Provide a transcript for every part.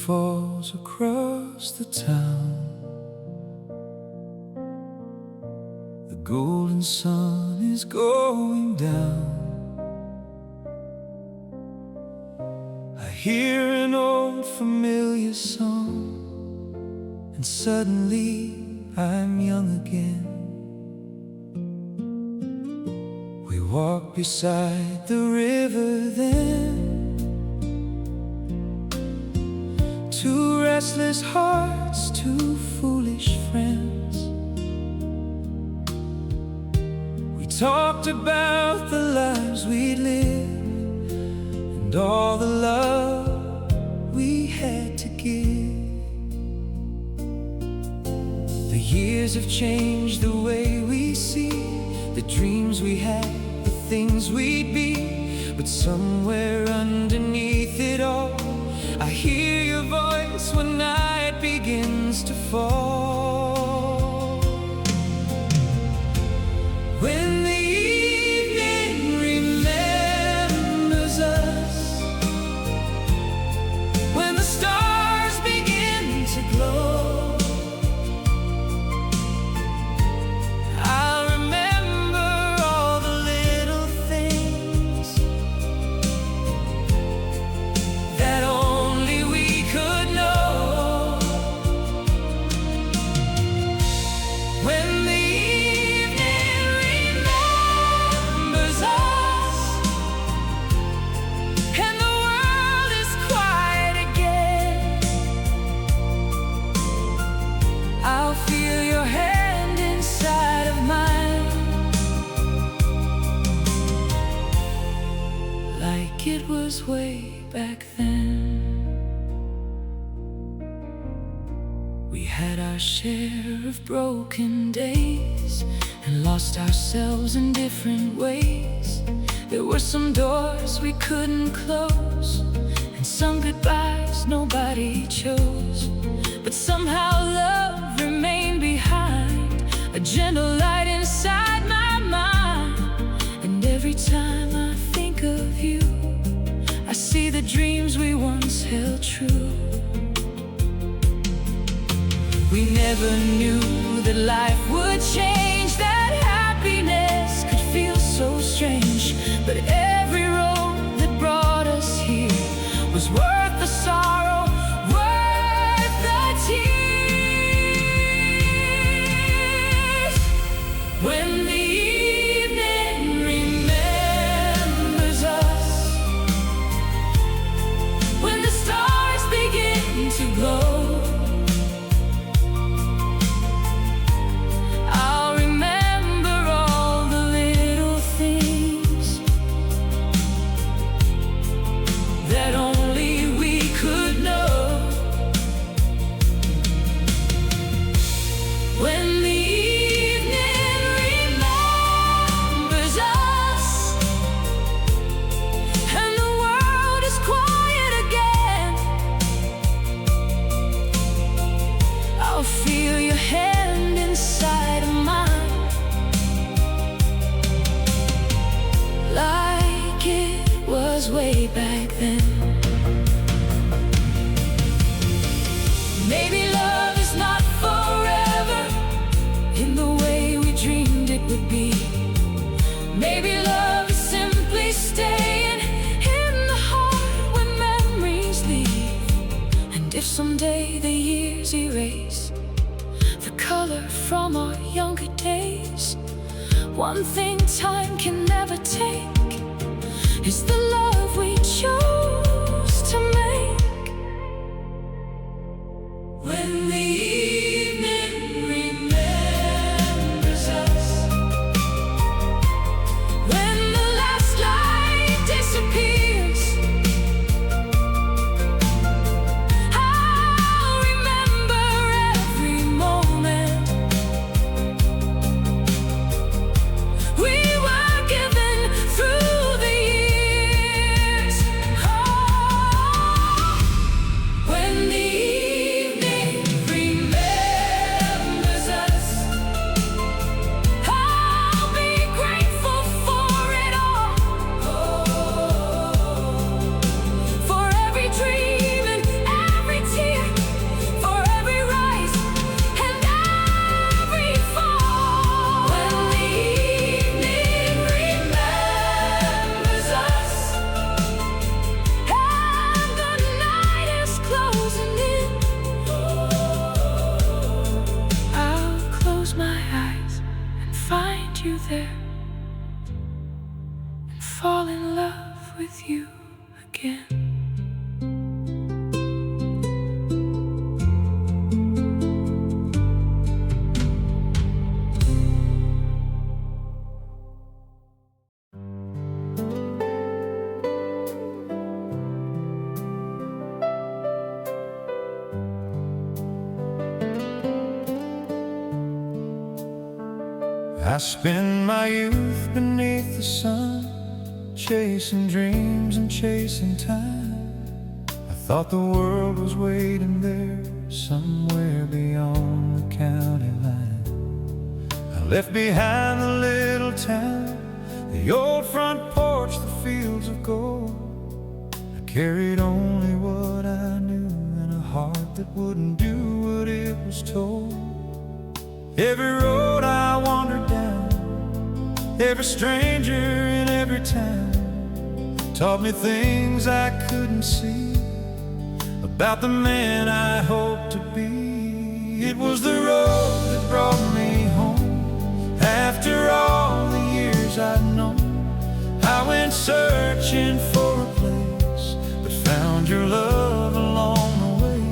falls across the town. The golden sun is going down. I hear an old familiar song, and suddenly I'm young again. We walk beside the river then, two restless hearts, two foolish friends. We talked about the lives we'd lived and all the love we had to give. The years have changed the way we see the dreams we had, the things we'd be. But somewhere underneath it all, I hear your voice when night begins to fall. When the evening remembers us, when the stars begin to glow, I'll remember all the little things that only we could know. When the evening remembers us and the world is quiet again, I'll feel your hand inside of mine, like it was way back then. We had our share of broken days and lost ourselves in different ways. There were some doors we couldn't close and some goodbyes nobody chose. But somehow love remained behind, a gentle light inside my mind. And every time I think of you, I see the dreams we once held true. We never knew that life would change, that happiness could feel so strange. But every road that brought us here was worth the sorrow, worth the tears. When the evening remembers us, when the stars begin to glow, I'll remember all the little things that only we could know. When the evening remembers us and the world is quiet again, I'll feel your hand inside of mine, like it was way back then. Maybe love is not forever in the way we dreamed it would be. Maybe love is simply staying in the heart when memories leave. And if someday the years erase the color from our younger days, one thing time can never take is the love we chose to make. When the evening remembers us, when the last light disappears, I'll remember every moment we were given through the years. Oh, when the evening with you again. I spent my youth beneath the sun, chasing dreams and chasing time. I thought the world was waiting there, somewhere beyond the county line. I left behind the little town, the old front porch, the fields of gold. I carried only what I knew and a heart that wouldn't do what it was told. Every road I wandered down, every stranger in every town taught me things I couldn't see about the man I hoped to be. It was the road that brought me home. After all the years I'd known, I went searching for a place, but found your love along the way.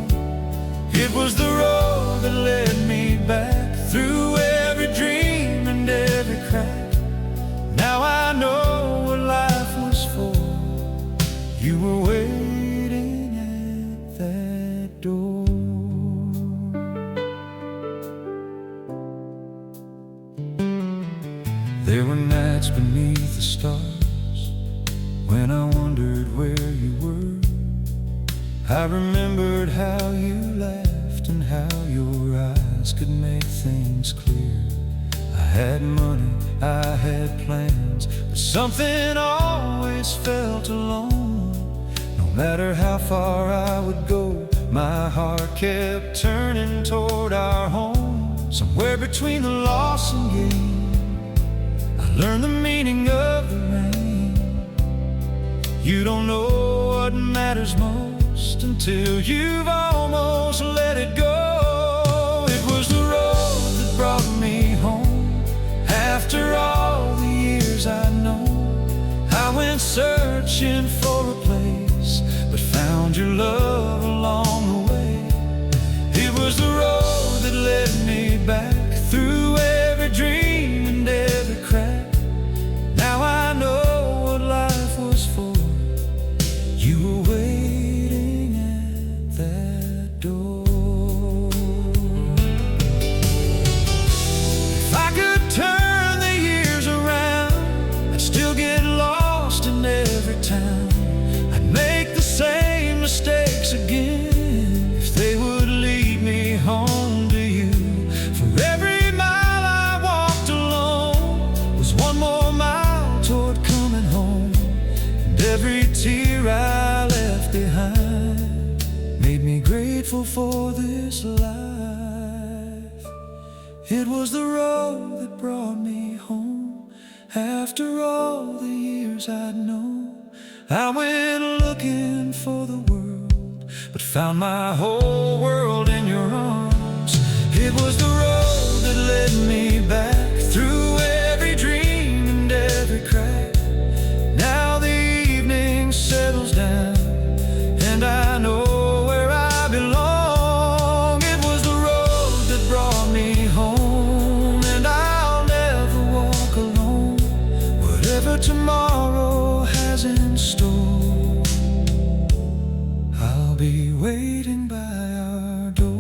It was the road that led me back through every dream and every crack. Now I know what life was for. You were waiting at that door. There were nights beneath the stars when I wondered where you were. I remembered how you laughed and how your eyes could make things clear. I had money, I had plans, but something always felt alone. No matter how far I would go, my heart kept turning toward our home. Somewhere between the loss and gain, I learned the meaning of the rain. You don't know what matters most until you've almost let it go. Brought me home. After all the years I'd known, I went searching for a place, but found your love along the way. It was the road that led me back through every dream and every crack. Now I know what life was for. You were waiting at that door. I'd make the same mistakes again if they would lead me home to you. For every mile I walked alone was one more mile toward coming home. And every tear I left behind made me grateful for this life. It was the road that brought me home. After all the years I'd known, I went looking for the world, but found my whole world in your arms. It was the road that led me back through every dream and every crack. Now the evening settles down, and I know where I belong. It was the road that brought me home, and I'll never walk alone. Whatever tomorrow has in store, I'll be waiting by our door.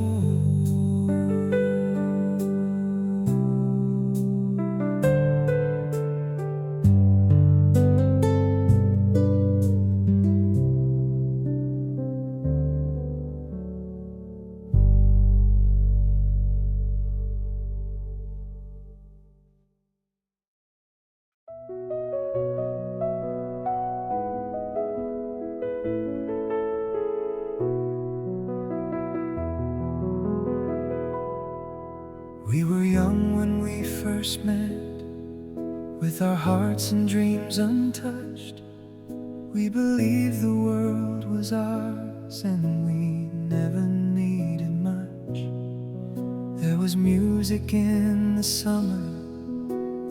We were young when we first met, with our hearts and dreams untouched. We believed the world was ours and we never needed much. There was music in the summer,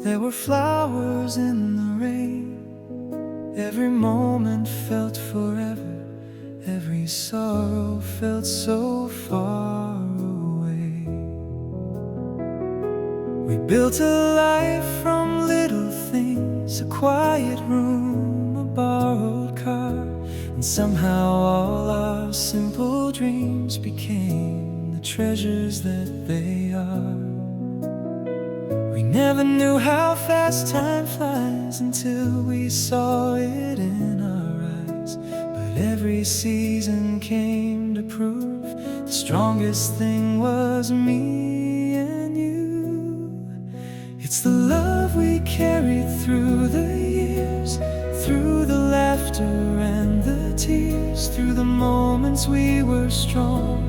there were flowers in the rain, Every moment felt forever, every sorrow felt so far away. We built a life from little things, a quiet room, a borrowed car, and somehow all our simple dreams became the treasures that they are. We never knew how fast time flies until we saw it in our eyes. But every season came to prove the strongest thing was me and you. It's the love we carried through the years, through the laughter and the tears, through the moments we were strong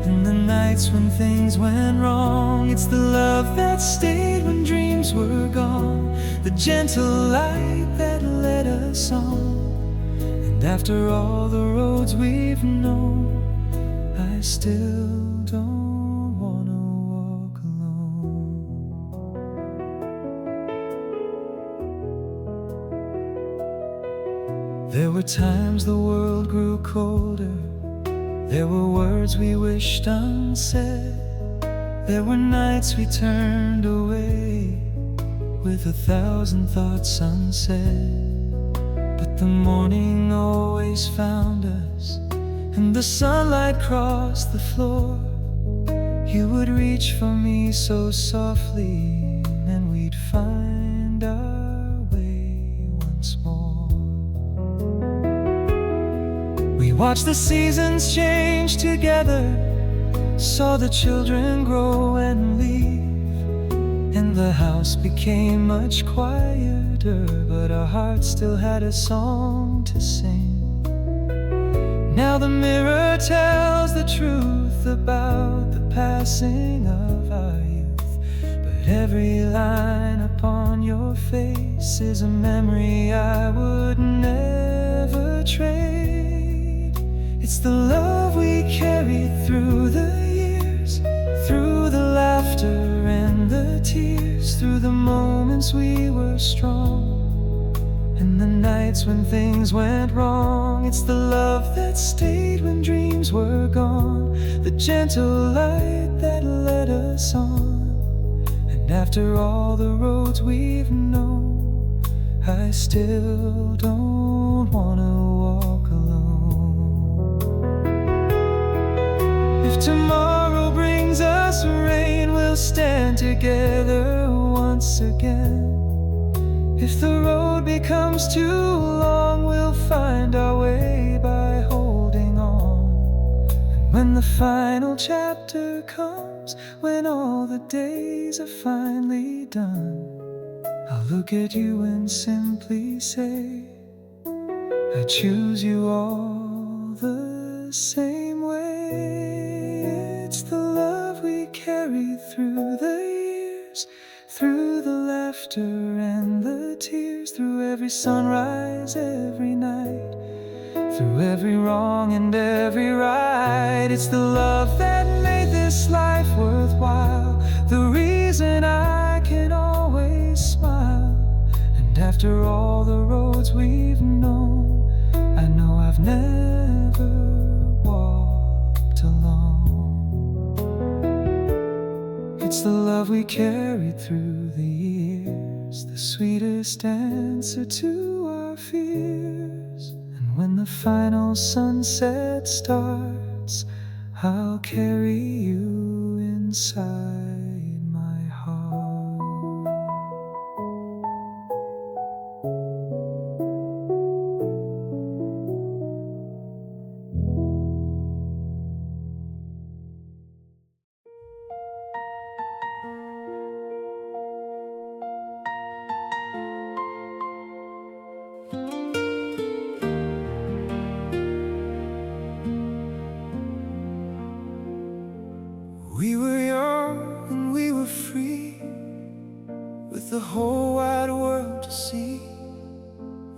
and the nights when things went wrong. It's the love that stayed when dreams were gone, the gentle light that led us on. And after all the roads we've known, I still don't wanna walk alone. There were times the world grew colder, there were words we wished unsaid, there were nights we turned away with 1,000 thoughts unsaid. But the morning always found us, and the sunlight crossed the floor. You would reach for me so softly, and we'd find our way once more. We watched the seasons change together, saw the children grow and leave, and the house became much quieter, but our hearts still had a song to sing. Now the mirror tells the truth about the passing of our youth, but every line upon your face is a memory I would never trade. It's the love we carried through the years, through the laughter and the tears, through the moments we were strong and the nights when things went wrong. It's the love that stayed when dreams were gone, the gentle light that led us on. And after all the roads we've known, I still don't wanna walk alone. If tomorrow brings us rain, we'll stand together once again. If the road becomes too long, we'll find our way by holding on. And when the final chapter comes, when all the days are finally done, I'll look at you and simply say, I choose you all the same way. It's the love we carry through the years, through the laughter and the tears, through every sunrise, every night, through every wrong and every right. It's the love that made this life worthwhile, the reason I can always smile. And after all the roads we've known, I know I've never walked alone. It's the love we carried through the years, the sweetest answer to our fears. And when the final sunset starts, I'll carry you inside my heart. We were young and we were free, with the whole wide world to see,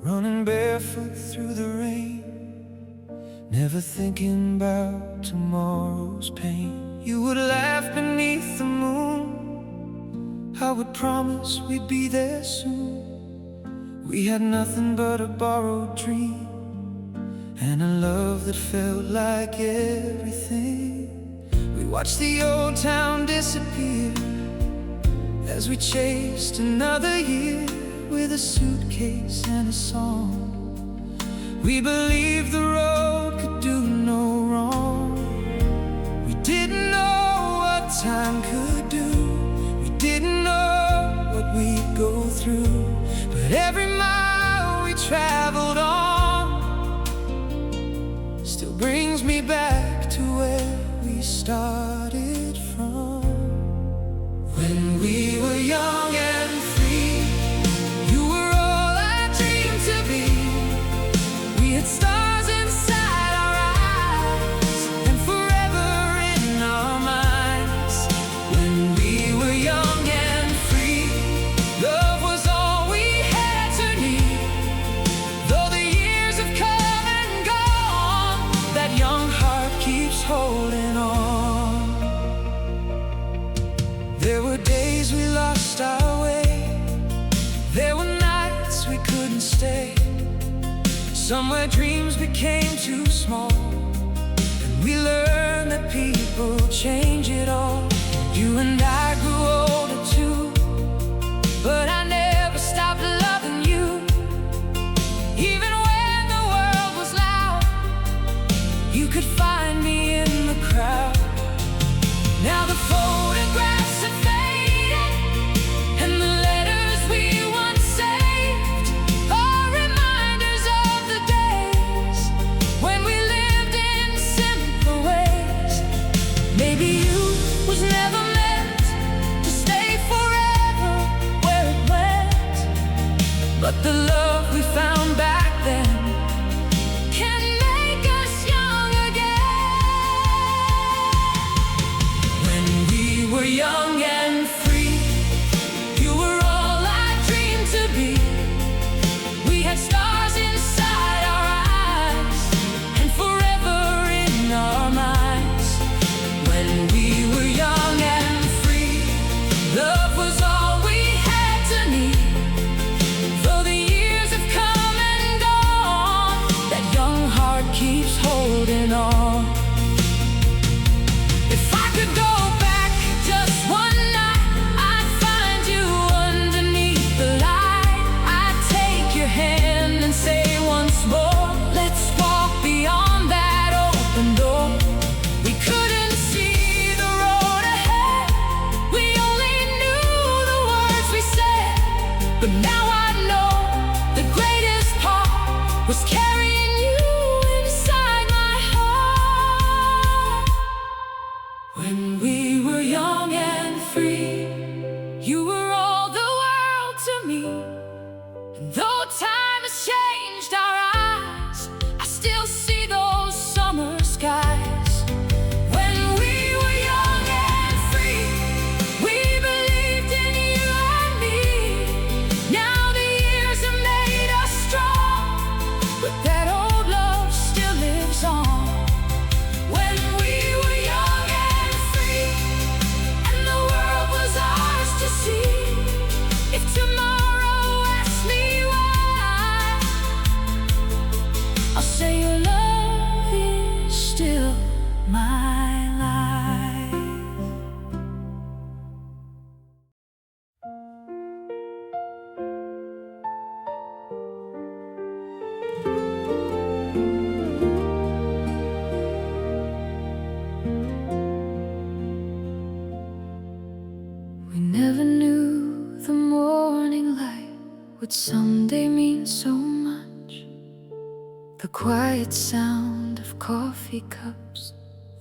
running barefoot through the rain, never thinking about tomorrow's pain. You would laugh beneath the moon, I would promise we'd be there soon. We had nothing but a borrowed dream and a love that felt like everything. We watched the old town disappear as we chased another year with a suitcase and a song. We believed the road could do no wrong. We didn't know what time could do. We didn't know what we'd go through. But every mile we traveled on still brings me back to where we started from. When we were young and free, you were all I dreamed to be. We had stars inside our eyes and forever in our minds. When we were young and free, love was all we had to need. Though the years have come and gone, that young heart keeps holding on. There were days we lost our way. There were nights we couldn't stay. Somewhere dreams became too small, and we learned that people change it all. You and I grew older too, but I never stopped loving you. Even when the world was loud, you could find me in the crowd. Now the photographs have faded, and the letters we once saved are reminders of the days when we lived in simpler ways. Maybe you was never meant to stay forever where it went, but the love we found back then can make us young again. When we were young and free, you were all I dreamed to be. We had stars inside our eyes and forever in our minds. When we were young and free, love was all we had to need. Though the years have come and gone, that young heart keeps holding on. If I could go back just one night, I'd find you underneath the light. I'd take your hand and say once more, let's walk beyond that open door. We couldn't see the road ahead, we only knew the words we said. But now I know the greatest part was carrying you inside my heart. When we were young and free, you were all the world to me. And though time has changed our eyes, I still see those summer skies. When we were young and free, we believed in you and me. Now the years have made us strong, but that old love still lives on. When we were young and free, and the world was ours to see. If tomorrow asks me why, I'll say your love is still my life. We never knew the morning light would someday mean so much. The quiet sound of coffee cups,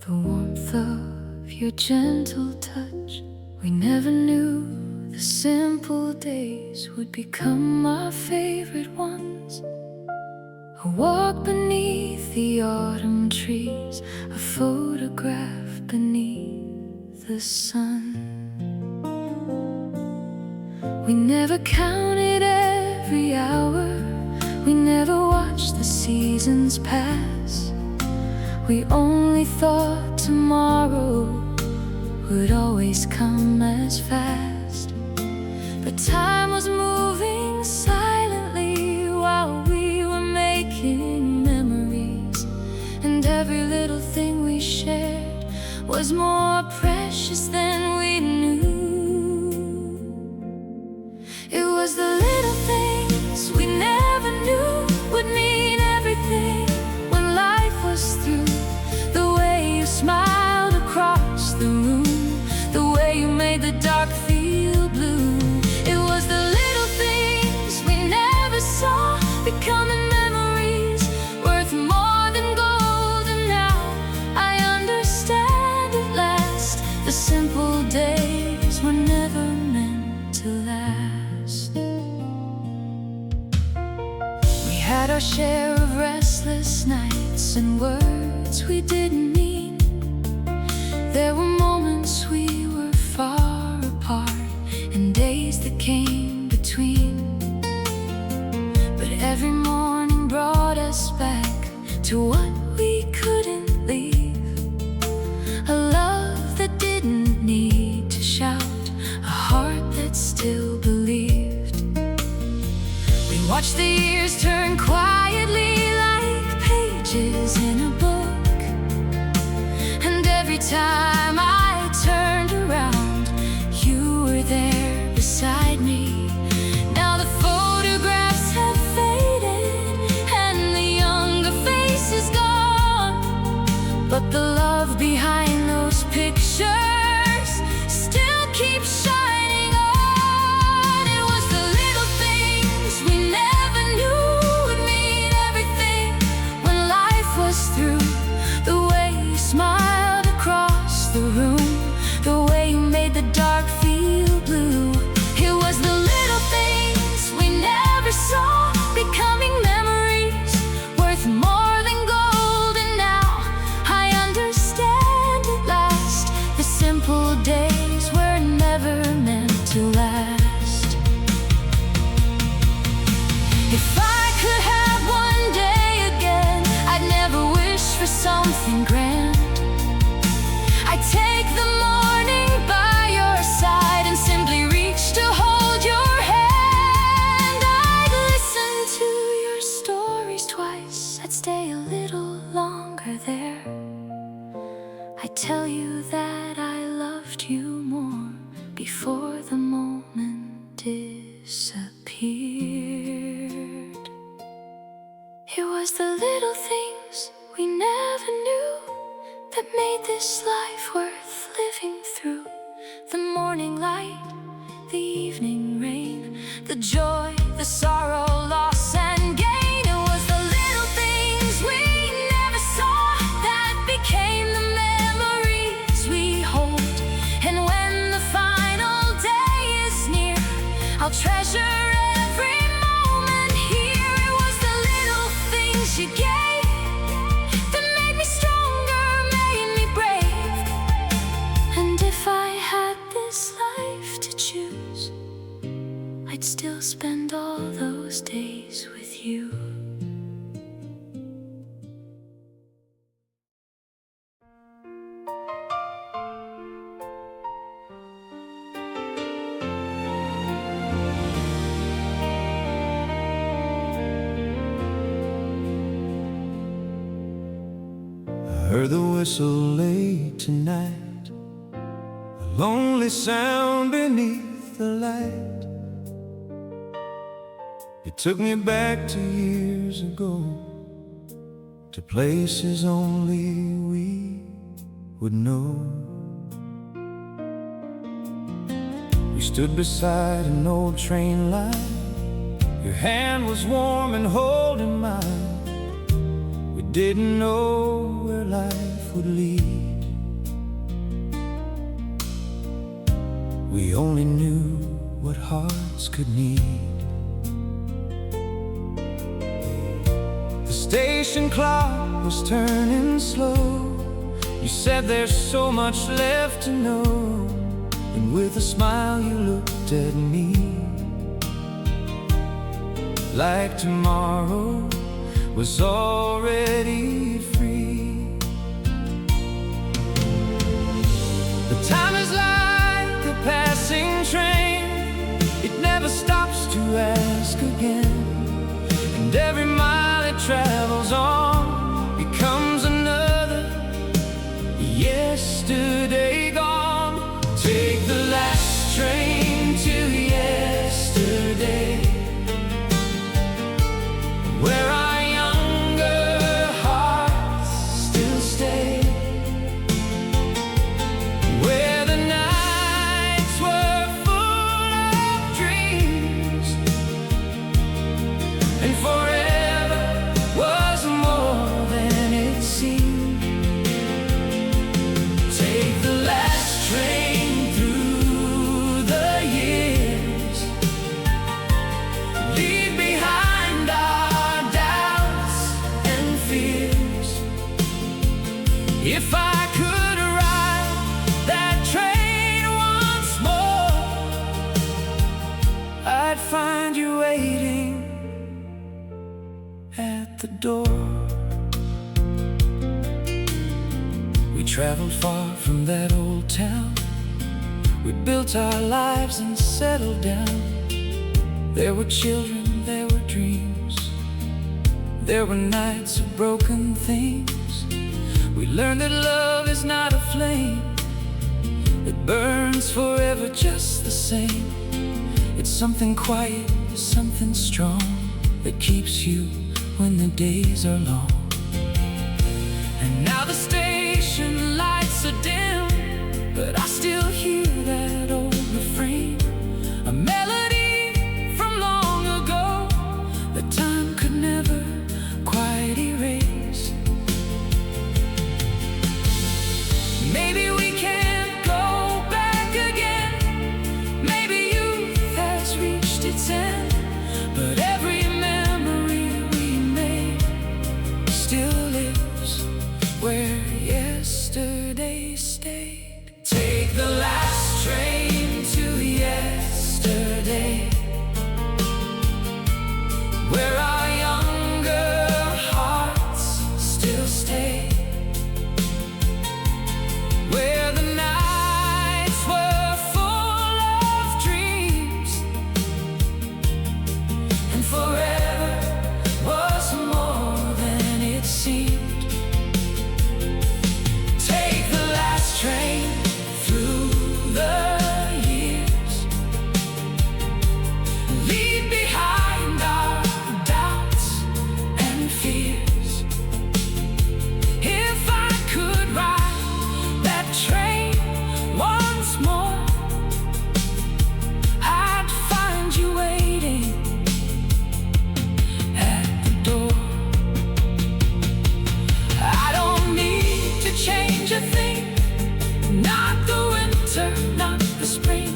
the warmth of your gentle touch. We never knew the simple days would become our favorite ones. A walk beneath the autumn trees, a photograph beneath the sun. We never counted every hour, we never watched the seasons pass. We only thought tomorrow would always come as fast. But time was moving silently was more precious than we knew. It was the little things we never knew would mean everything when life was through. The way you smiled across the room, the way you made the dark feel blue. It was the little things we never saw becoming memories worth more than gold. And now I understand at last, the simple days were never meant to last. We had our share of restless nights and words we didn't mean. There were moments we were far apart and days that came between. But every morning brought us back to what we couldn't leave. A love that didn't need to shout, a heart that still believed. We watched the years turn quietly like pages in a book. And every time I turned around, you were there beside me. Now the photographs have faded and the younger face is gone, but the love behind those pictures still keeps shining on. It was the little things we never knew would mean everything when life was through. The way you smiled across the room, the way you made the dark feel blue. It was the little things we never saw becoming memories worth more than gold. And now I understand at last, the simple days were never meant to last. If I could have one day again, I'd never wish for something grand. I'd take the morning by your side and simply reach to hold your hand. I'd listen to your stories twice, I'd stay a little longer there. I'd tell you that I loved you more before the moment disappeared. It was the little things we never knew that made this life worth living through. The morning light, the evening rain, the joy, the sorrow, loss and gain. It was the little things we never saw that became the memories we hold. And when the final day is near, I'll treasure every moment here. It was the little things you gave that made me stronger, made me brave. And if I had this life to choose, I'd still spend all those days with you. Heard the whistle late tonight, a lonely sound beneath the light. It took me back to years ago, to places only we would know. We stood beside an old train line, your hand was warm and holding mine. We didn't know where life would lead, we only knew what hearts could need. The station clock was turning slow. You said there's so much left to know, and with a smile you looked at me, like tomorrow was already free. The time is like a passing train, it never stops to ask again. And every mile it travels on becomes another yesterday. yesterday gone. Take the last train to yesterday, where our younger hearts still stay, where the nights were full of dreams, and forever was more than it seemed. Take the last train through the years, leave behind our doubts and fears. If I could ride that train once more, I'd find you waiting at the door. We traveled far from that old town. We built our lives and settled down. There were children, there were dreams, there were nights of broken things. We learned that love is not a flame that burns forever just the same. It's something quiet, something strong, that keeps you when the days are long. And now the station lights are dim, but I still hear that old refrain, a melody from long ago that time could never quite erase. Maybe we can't go back again, maybe youth has reached its end, but every memory we made still lives where yesterday stayed. Take the last train to yesterday, where our younger hearts still stay, where the nights were full of dreams, and forever was more than it seemed. Take the last train through the years, leave behind our doubts and fears. If I could ride that train once more, I'd find you waiting at the door. I don't need to change a thing, not the winter, not the spring,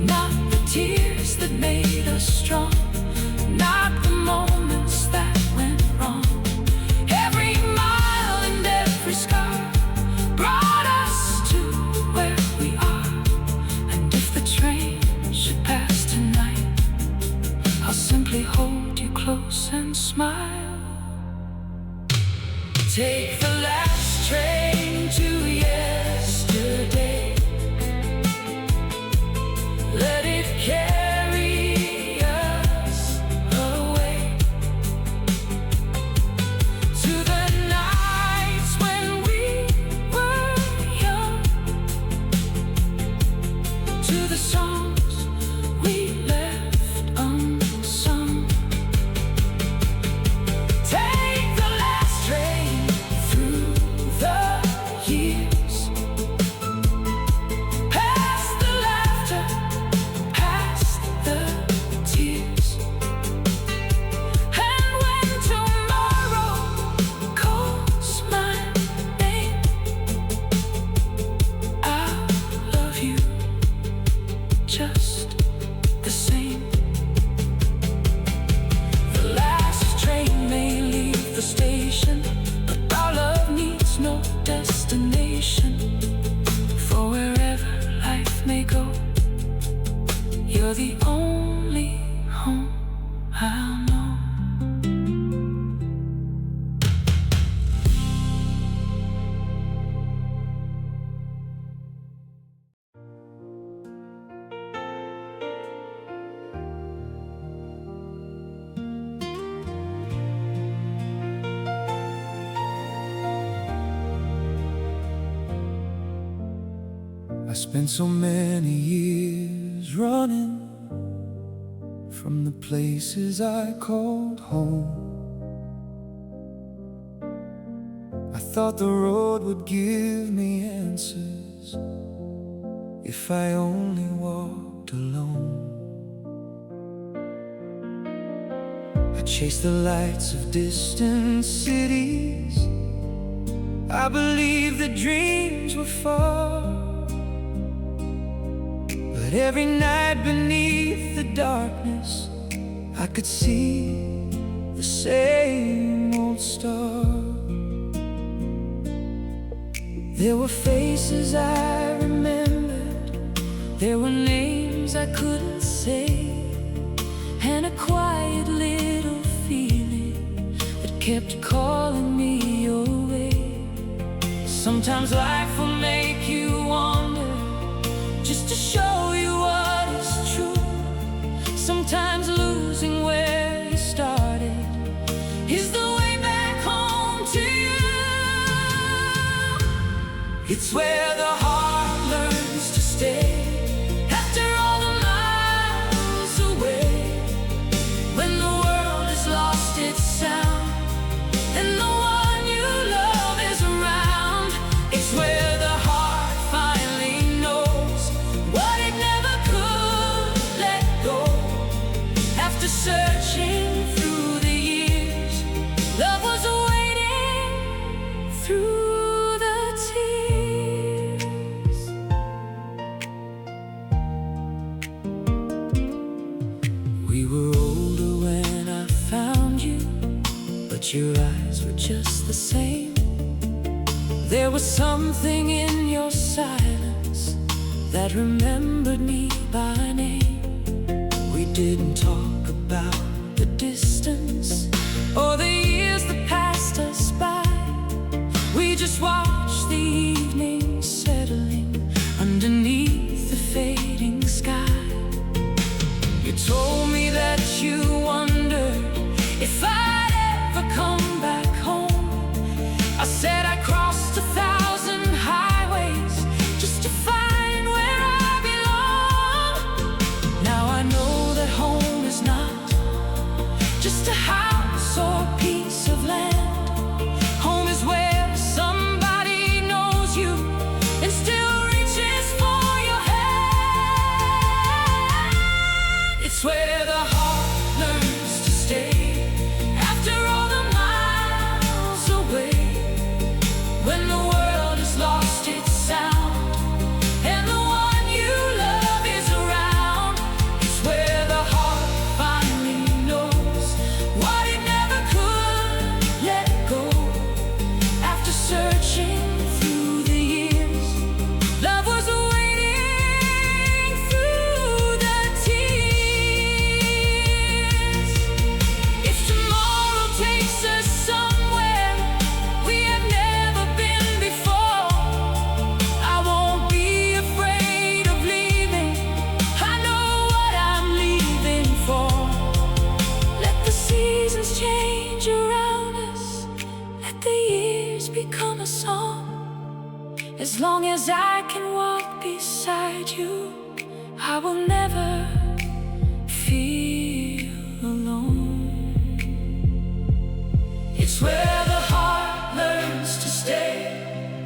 not the tears that made us strong, not the moments that went wrong. Every mile and every scar brought us to where we are. And if the train should pass tonight, I'll simply hold you close and smile. Take the last train to yesterday, let it carry us away to the nights when we were young, to the songs we left unsung. Take the last train through the years, past the laughter, past the tears. And when tomorrow calls my name, I'll love you just the same. The last train may leave the station, but our love needs no destination. For wherever life may go, you're the only home I'll know. I spent so many years running from the places I called home. I thought the road would give me answers if I only walked alone. I chased the lights of distant cities. I believed that dreams were far, but every night beneath the darkness I could see the same old star. There were faces I remembered, there were names I couldn't say, and a quiet little feeling that kept calling me your way. Sometimes life will make you wander just to show you what is true. Sometimes losing where you started is the way back home to you. It's where the heart learns to stay after all the miles away, when the world has lost its sound and the one you love is around. It's where the heart finally knows what it never could let go. After searching through the years, love was waiting through the tears. We were older when I found you, but your eyes were just the same. There was something in your silence that remembered me by name. We didn't talk about the distance or the years that passed us by. We just watched the evening settling underneath the fading sky. You told me that you wondered if I'd ever come back home. I said I crossed 1,000 highways just to find where I belong. Now I know that home is not just a house or a piece of land. Home is where somebody knows you and still reaches for your hand. It's where the heart learns to stay after all the miles away, when the world has lost its sound and the one you love is around. It's where the heart finally knows what it never could let go. After searching through the years, love was waiting through the tears. If tomorrow takes us somewhere we have never been before, I won't be afraid of leaving. I know what I'm leaving for. Let the seasons change around us, let the years become a song. As long as I can walk beside you, I will never feel alone. It's where the heart learns to stay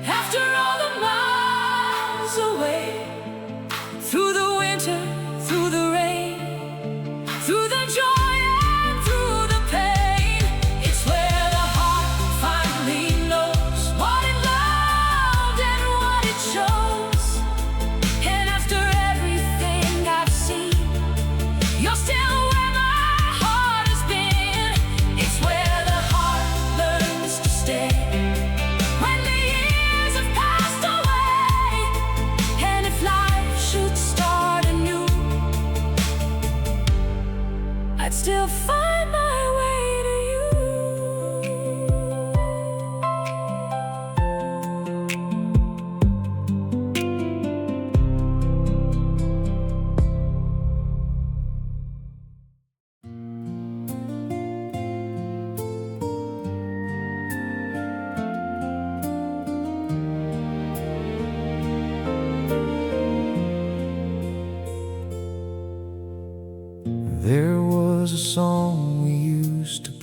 after all the miles away, through the winter, through the rain, through the joy and through the pain. It's where the heart finally knows what it loved and what it chose. And after everything I've seen, you're still where my heart has been. It's where the heart learns to stay when the years have passed away, and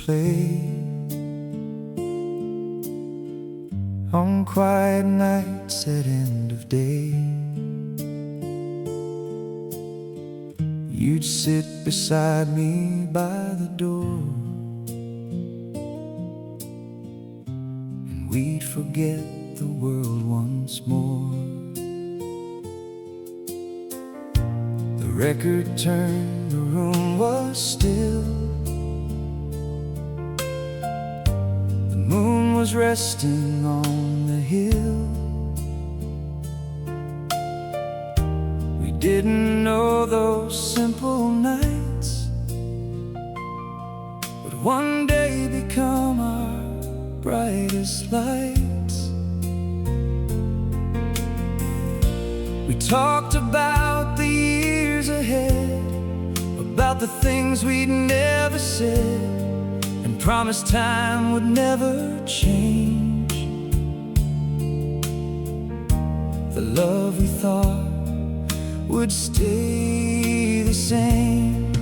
play on quiet nights at end of day. You'd sit beside me by the door, and we'd forget the world once more. The record turned, the room was still. The moon was resting on the hill. We didn't know those simple nights would one day become our brightest lights. We talked about the years ahead, about the things we'd never said, and promised time would never change. The love we thought would stay the same.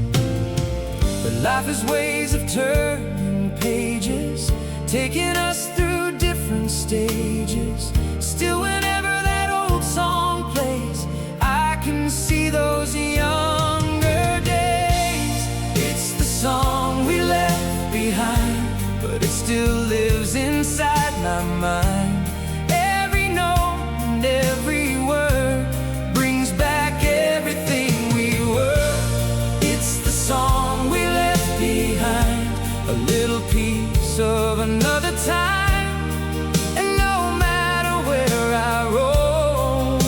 But life has ways of turning pages, taking us through different stages. Still, whenever that old song plays, I can see those younger days. It's the song we left behind, but it still lives inside my mind. Every note and every word brings back everything we were. It's the song we left behind, a little piece of another time. And no matter where I roam,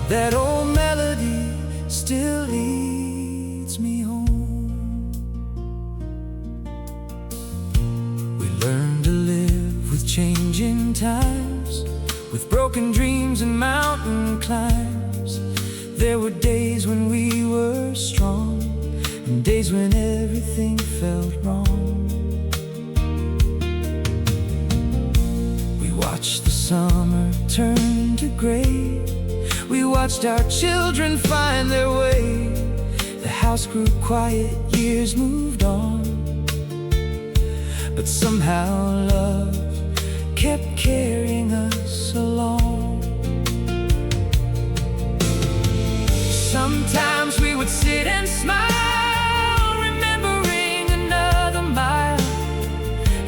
that old melody still leads me home. We learned to live with changing times, with broken dreams and mountain climbs. There were days when we were strong, and days when everything felt wrong. We watched the summer turn to gray. We watched our children find their way. The house grew quiet, years moved on, but somehow love kept carrying us along. Sometimes we would sit and smile, remembering another mile,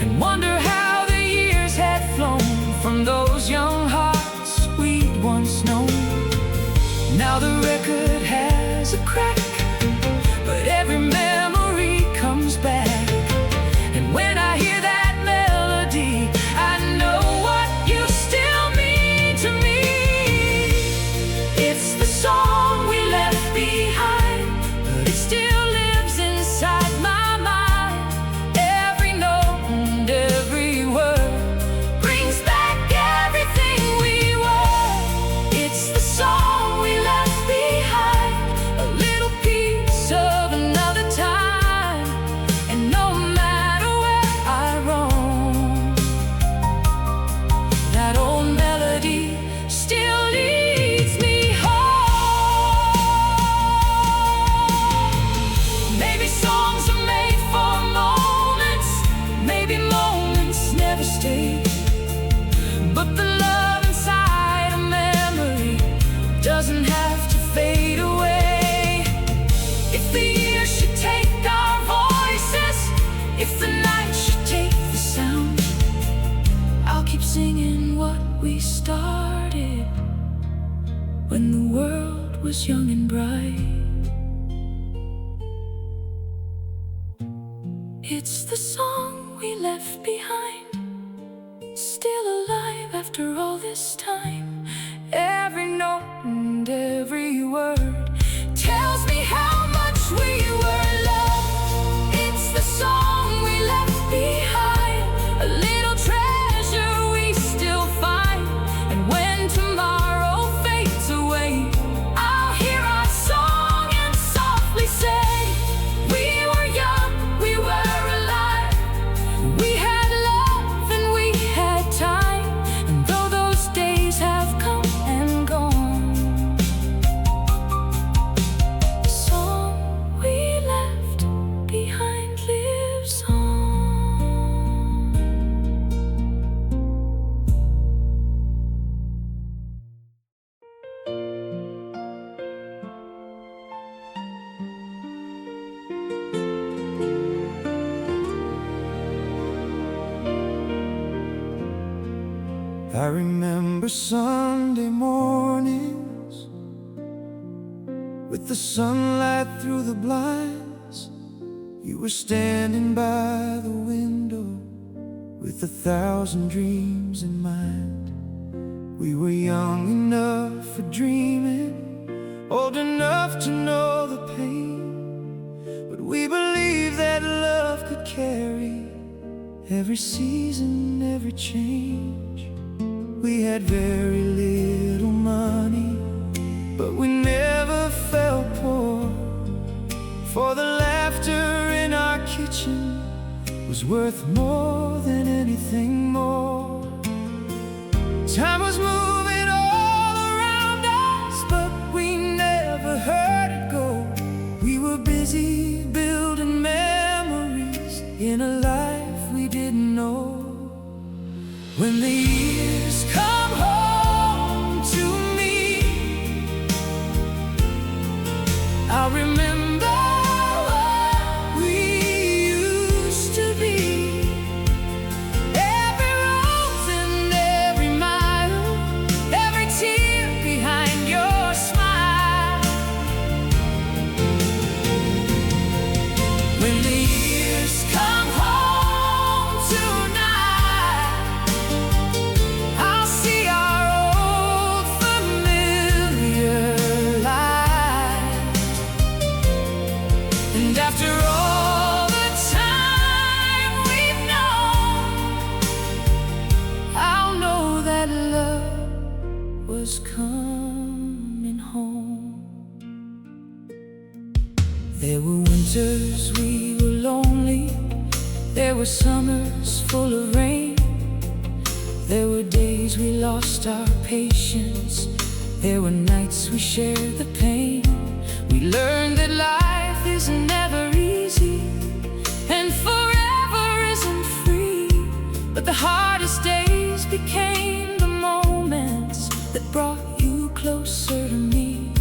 and wonder how the years had flown from those young hearts we'd once known. Now the record has a crack, but every memory comes back. And when I hear that melody, I know what you still mean to me. It's the song we left behind, but it still lives inside my mind. Every note and every word brings back everything we were. It's the song we left behind, a little piece of another time. And no matter where I roam, that old melody still leads me home. Maybe songs are made for moments, maybe moments never stay, but the love inside a memory doesn't have to fade away. If the years should take our voices, if the night should take the sound, I'll keep singing what we started when the world was young and bright. It's the song we left behind, still alive after all this time. Every note and every word tells me how much we were loved. It's the song we left behind, a little treasure we still find. And when tomorrow fades away, I'll hear our song and softly say, we were young, we were alive, we had love and we had time. And though those days Sunday mornings with the sunlight through the blinds. You were standing by the window with 1,000 dreams in mind. We were young enough for dreaming, old enough to know the pain, but we believed that love could carry every season, every change. We had very little money, but we never felt poor, for the laughter in our kitchen was worth more than anything more. Time was moving all around us, but we never heard it go. We were busy building memories in a life we didn't know. When the years come home to me, I'll remember what we used to be. Every rose and every mile, every tear behind your smile. When the years come home tonight, I'll see our old familiar light. And after all the time we've known, I'll know that love was coming home. There were winters we were lonely, there were summers full of rain, there were days we lost our patience, there were nights we shared the pain. We learned that life is never easy, and forever isn't free. But the hardest days became the moments that brought you closer to me.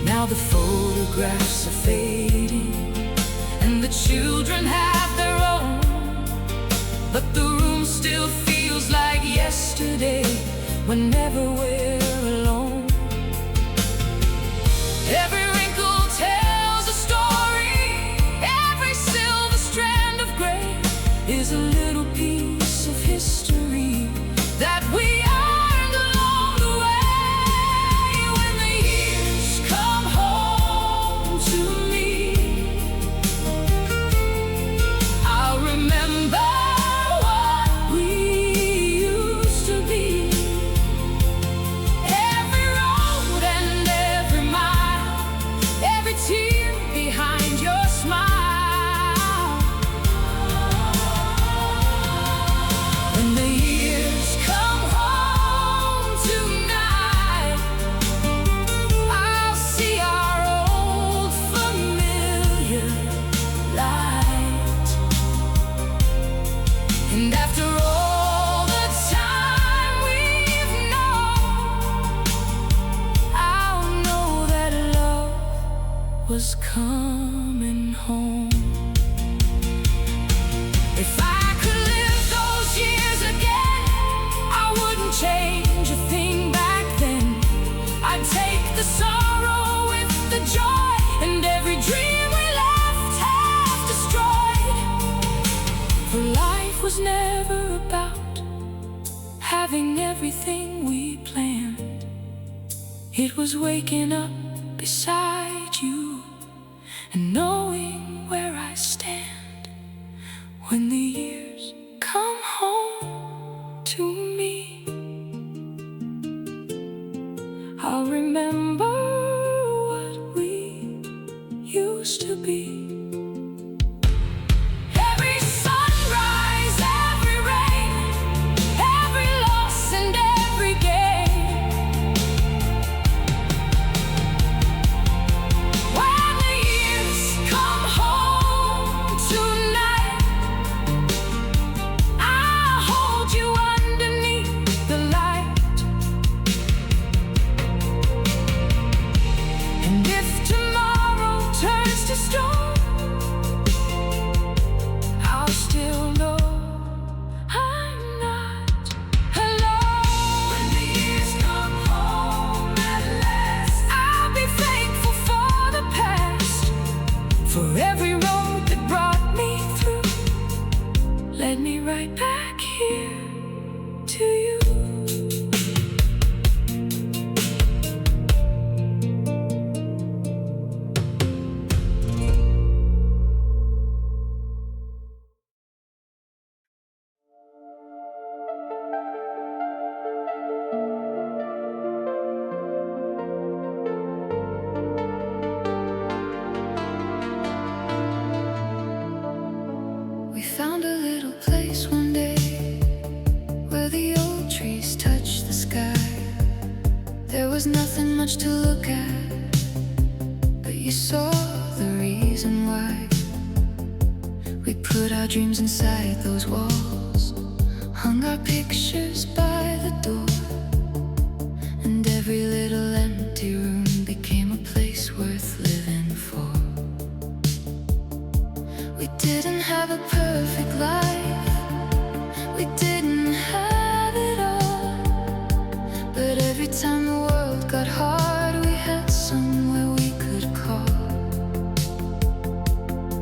Now the photographs are fading, and the children have their own, but the room still feels like yesterday whenever we're alone. Every wrinkle tells a story, every silver strand of gray is a little piece of history that we earned along the way. When the years come home to me, I'll remember what we used to be. Every road and every mile, every tear behind your smile. When the years come home tonight, I'll see our old familiar light. And after all the time we've known, I'll know that love was coming home. If I could live those years again, I wouldn't change a thing back then. I'd take the sorrow with the joy, and every dream we left half destroyed. For life was never about having everything we planned. It was waking up beside you and knowing where I stand. When the years come home to me, I'll remember what we used to be. Every sunrise, every rain, every loss and every gain. When the years come home tonight, I'll hold you underneath the light. And if tomorrow turns to storm, was nothing much to look at, but you saw the reason why. We put our dreams inside those walls, hung our pictures by the door, and every little empty room became a place worth living for. We didn't have a perfect life, we didn't have it all, but every time the world got hard, we had somewhere we could call.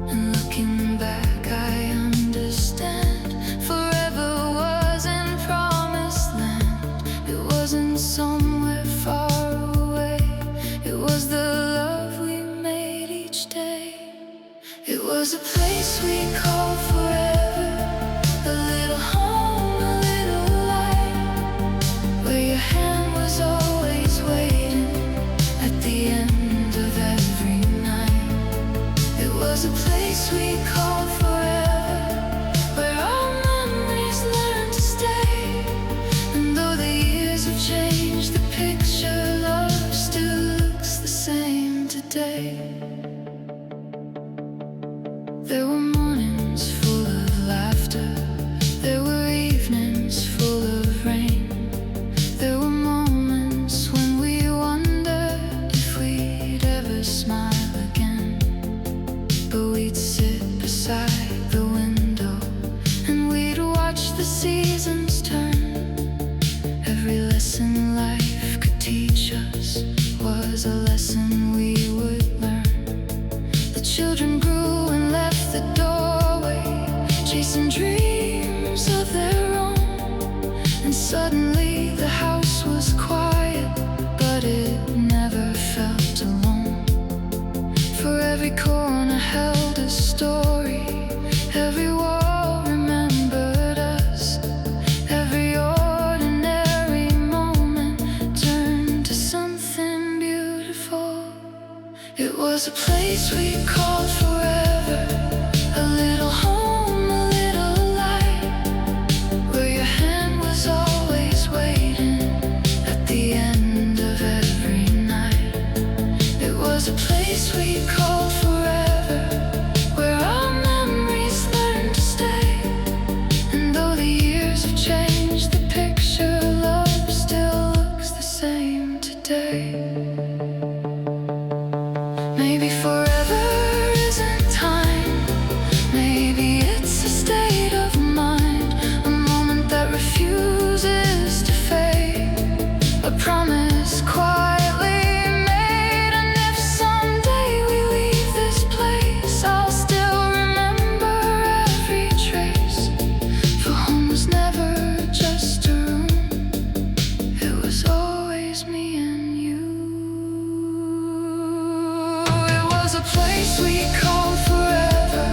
And looking back, I understand, forever wasn't promised land. It wasn't somewhere far away, it was the love we made each day. It was a place we called forever, a little home, a little light, where your hand was always waiting at the end of every night. It was a place we called forever, where our memories learned to stay. And though the years have changed, the picture love still looks the same today. There were mornings full of laughter, there were evenings full of rain. There were moments when we wondered if we'd ever smile again. But we'd sit beside the window and we'd watch the seasons turn. Every lesson life could teach us was a lesson we would learn. The children grew and left the doorway, chasing dreams of their own. And suddenly the house was quiet, but it never felt alone. For every corner held a story, every wall remembered us. Every ordinary moment turned to something beautiful. It was a place we called forever, a little home, a little light, where your hand was always waiting at the end of every night. It was a place we called forever, where our memories learned to stay. And though the years have changed, the picture love still looks the same today. Maybe forever isn't time, maybe it's a state of mind, a moment that refuses to fade, a promise quietly made. And if someday we leave this place, I'll still remember every trace. For home was never just a room, it was always me and you. It was a place we called forever,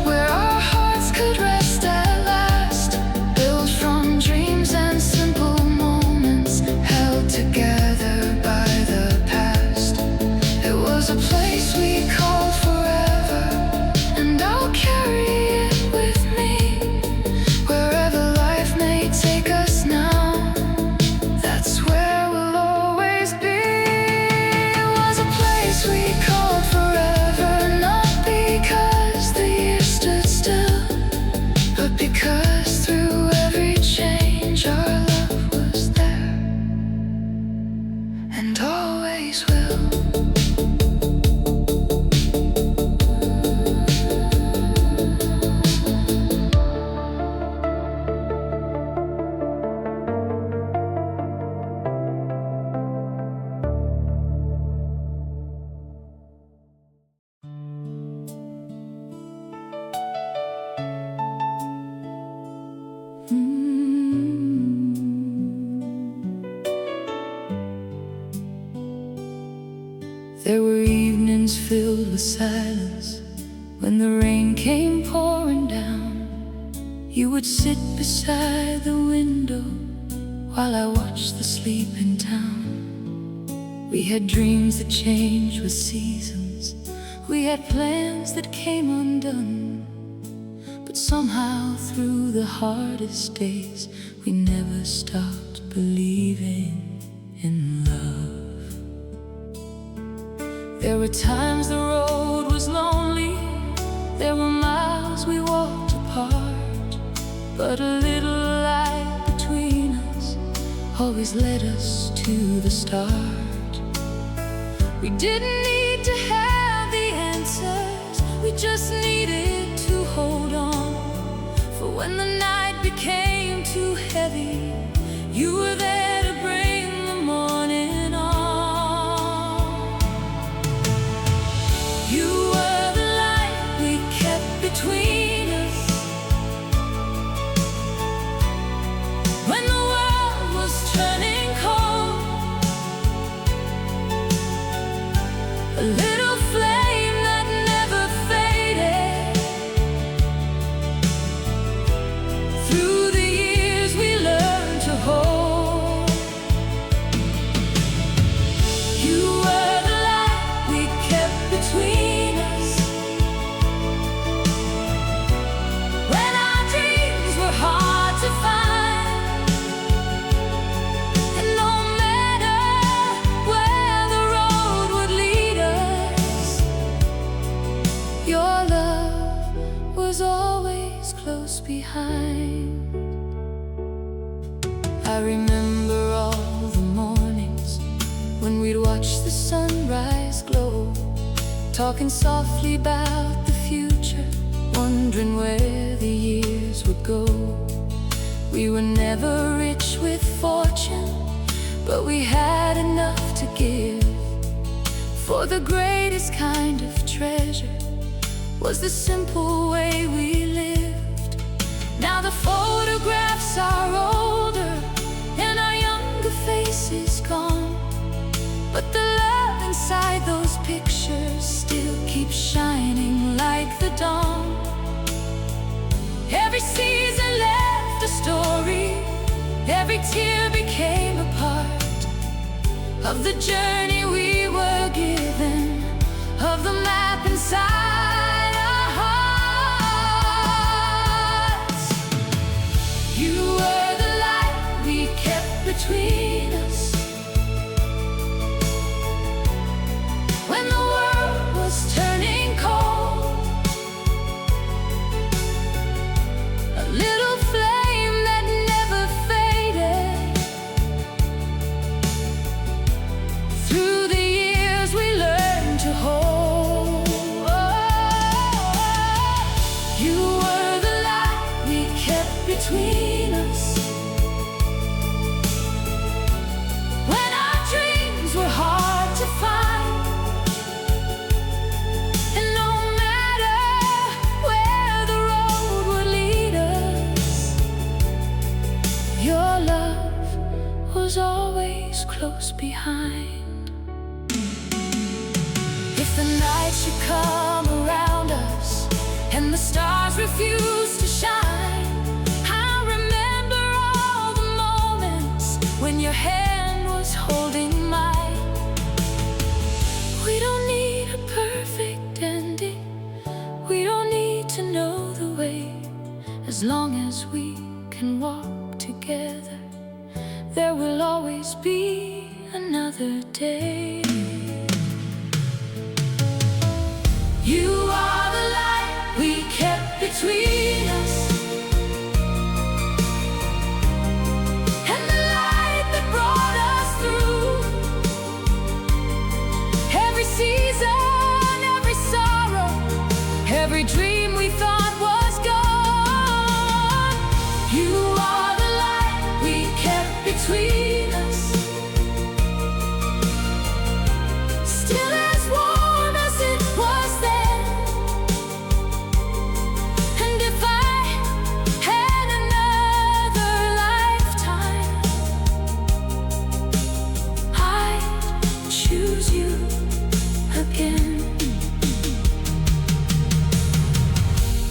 where our hearts could rest at last, built from dreams and simple moments held together by the past. It was a place we called forever, and I'll carry it with me, wherever life may take us now. That's where we'll always be. It was a place we called forever, not because the years stood still, but because through every change our love was there, and always will. There were evenings filled with silence, when the rain came pouring down. You would sit beside the window while I watched the sleeping town. We had dreams that changed with seasons, we had plans that came undone. But somehow through the hardest days, we never stopped believing in love. There were times the road was lonely, there were miles we walked apart, but a little light between us always led us to the start. We didn't need to have the answers, we just needed to hold on. For when the night became too heavy, you were there to bring the morning on. You were the light we kept between us when the world was turning cold. A little flame that never faded. Through the years we learned to hold. You were the light we kept between us when our dreams were hard to find. And no matter where the road would lead us, your love was always close behind. I remember all the mornings when we'd watch the sunrise glow, talking softly about the future, wondering where the years would go. We were never rich with fortune, but we had enough to give. For the greatest kind of treasure was the simple way we lived. Now the photographs are older and our younger faces gone, but the love inside those pictures still keeps shining like the dawn. Every season left a story, every tear became a part of the journey we were given, of the map inside our hearts. You were the light we kept between us when the world was turning cold. A little flame that never faded. Through the years we learned to hold. You were the light we kept between us when our dreams were hard to find. And no matter where the road would lead us, your love was always close behind. If the night should come around us and the stars refuse to shine, I remember all the moments when your hand was holding mine. We don't need a perfect ending, we don't need to know the way. As long as we can walk together, there will always be another day. You are the light we kept between us, and the light that brought us through every season, every sorrow, every dream we thought was gone. You are the light we kept between us, still as warm as it was then. And if I had another lifetime, I'd choose you again.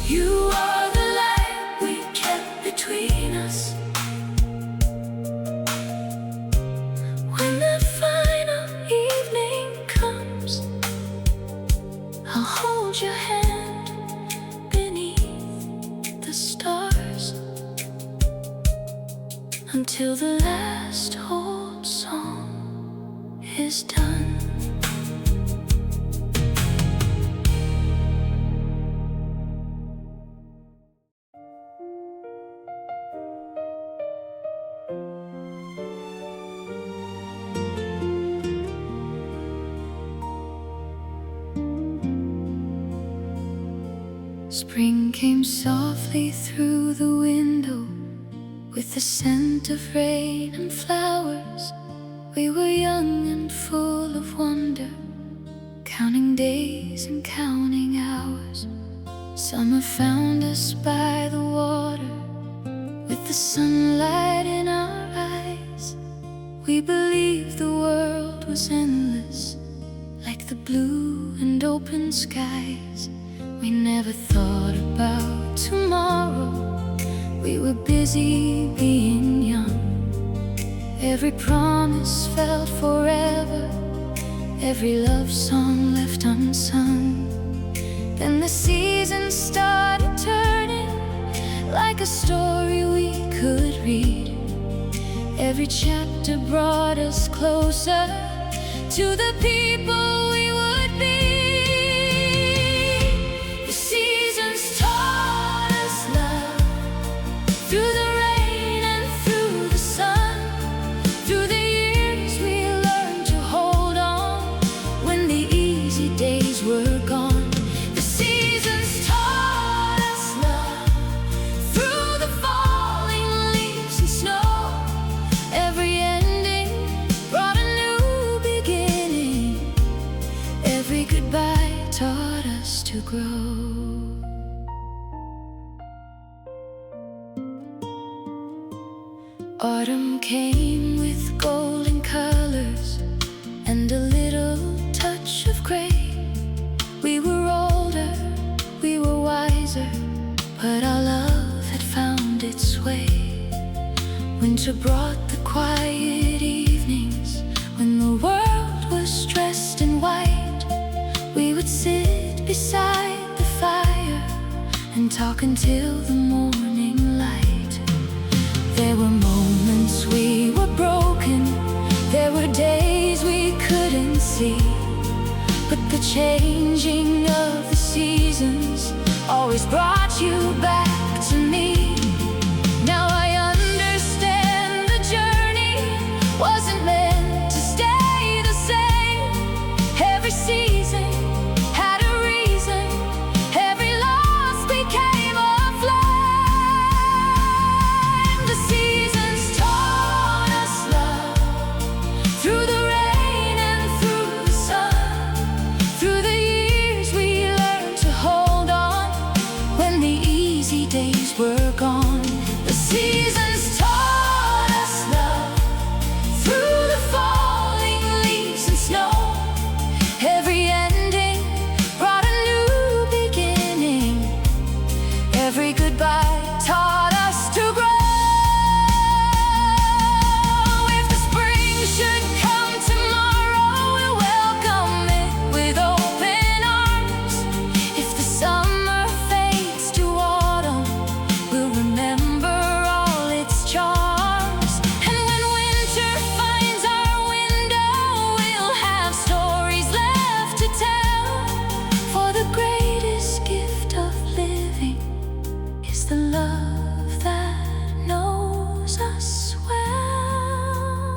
You are the light we kept between us when the final evening comes. I'll hold your hand beneath the stars until the last old song is done. Spring came softly through the window with the scent of rain and flowers. We were young and full of wonder, counting days and counting hours. Summer found us by the water with the sunlight in our eyes. We believed the world was endless, like the blue and open skies. We never thought about tomorrow. We were busy being young. Every promise felt forever, every love song left unsung. Then the seasons started turning, like a story we could read. Every chapter brought us closer to the people we would be. The seasons taught us love, through the rain and through the sun. Through the years we learned to hold on when the easy days were gone. The seasons taught us love, through the falling leaves and snow. Every ending brought a new beginning. Every goodbye taught us to grow. Autumn came with golden colors and a little touch of gray. We were older, we were wiser, but our love had found its way. Winter brought the quiet evenings when the world was dressed in white. We would sit beside the fire and talk until the morning light. There were moments we were broken, there were days we couldn't see, but the changing of the seasons always brought you back to me. Now I understand the journey wasn't meant to stay the same. Every season had a reason, every loss became a flame. The seasons taught us love, through the rain and through the sun. Through the years we learned to hold on when the easy days were gone. The seasons taught us love, through the falling leaves and snow. Every ending brought a new beginning. Every goodbye taught us to grow. If the spring should come tomorrow, we'll welcome it with open arms. If the summer fades to autumn, we'll remember all its charms. And when winter finds our window, we'll have stories left to tell. For the greatest gift of living is the love that knows us well.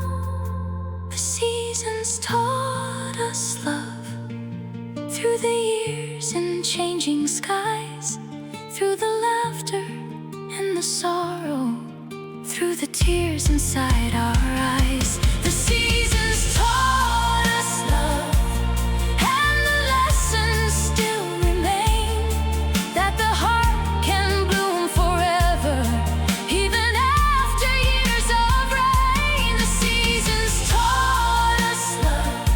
The seasons taught us love, through the years and changing skies. Through the laughter and the sorrow, through the tears inside our eyes. The seasons taught us love, and the lessons still remain, that the heart can bloom forever, even after years of rain. The seasons taught us love,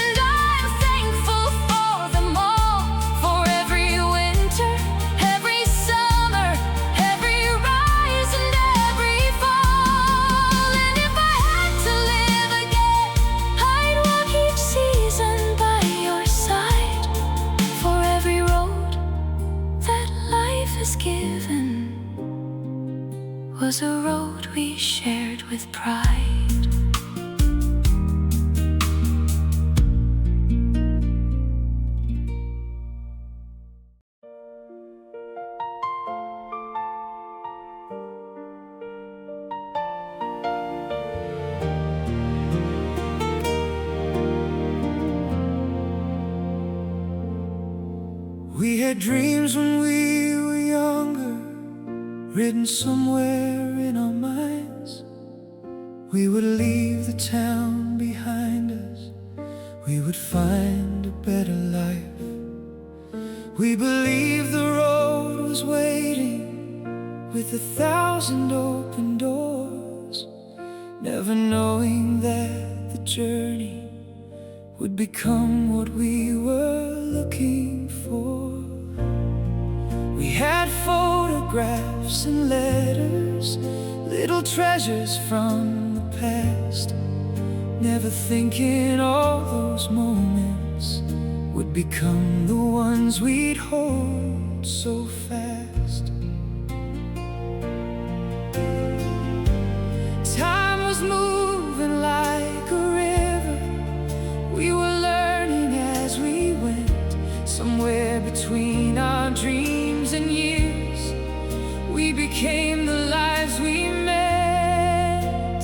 and I'm thankful for them all. For every winter, every summer, every rise and every fall. And if I had to live again, I'd walk each season by your side. For every road that life has given was a road we shared with pride. We had dreams when we were younger, written somewhere in our minds. We would leave the town behind us, we would find a better life. We believed the road was waiting with 1,000 open doors, never knowing that the journey would become what we were looking for. We had photographs and letters, little treasures from the past, never thinking all those moments would become the ones we'd hold so fast. Time was moving like a river, we were learning as we went. Somewhere between our dreams and years, we became the lives we met.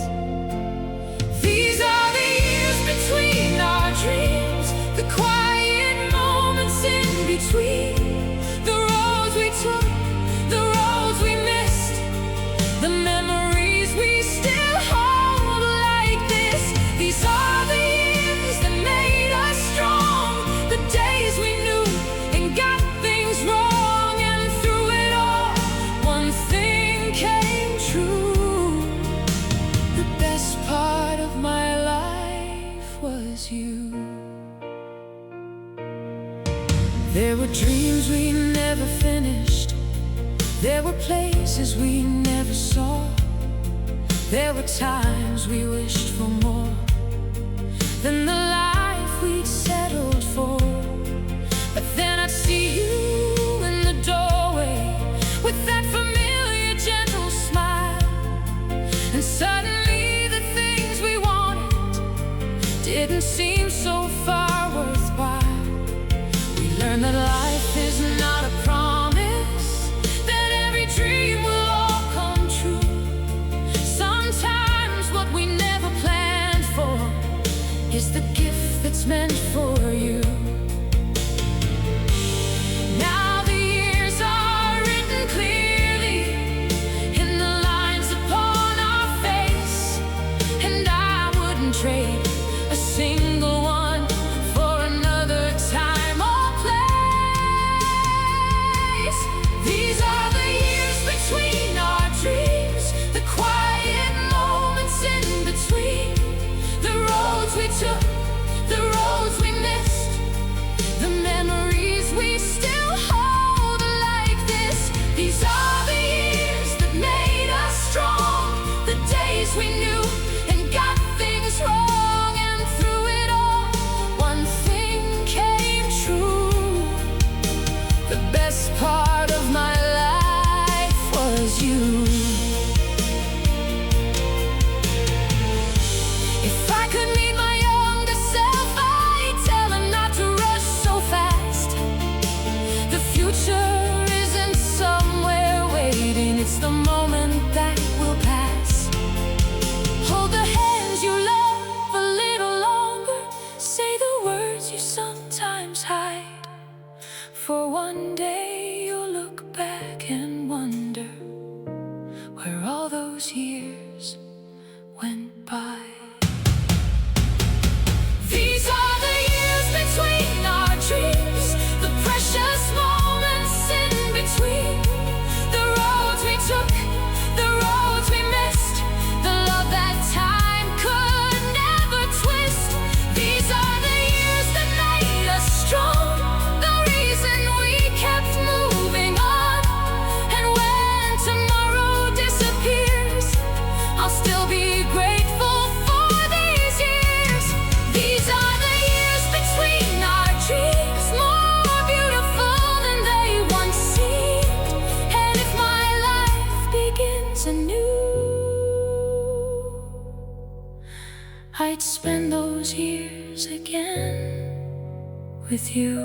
These are the years between our dreams, the quiet moments in between, the roads we took, the roads we missed, the memories we still hold like this. These are the years that made us strong, the days we knew and got things wrong, and through it all, one thing came true. The best part of my life was you. There were dreams we never finished, there were places we never saw, there were times we wished for more than the life we'd settled for. But then I'd see you in the doorway with that familiar gentle smile, and suddenly the things we wanted didn't seem so far worthwhile. We learned that life is not a promise, that every dream will all come true. Sometimes what we never planned for is the gift that's meant for you. Now the years are written clearly in the lines upon our face, and I wouldn't trade a single one for another time or place. These are the years between our dreams, the quiet moments in between, the roads we took, the roads we missed, the memories we still hold like this. These are the years that made us strong, the days we knew and got things wrong, and through it all, one thing came true. The best part of my life was you. If I could meet my younger self, I'd tell him not to rush so fast. The future isn't somewhere waiting, it's the moment that will pass. Hold the hands you love a little longer, say the words you sometimes hide, for one day you'll look back and wonder where all those years went by. These are the years between our dreams, the precious moments in between, the roads we took, the roads we missed, the love that time could never twist. These are the years that made us strong, the reason we kept moving on. And when tomorrow disappears, I'll still be grateful for these years. These are the years between our dreams, more beautiful than they once seemed. And if my life begins anew, I'd spend those years again with you.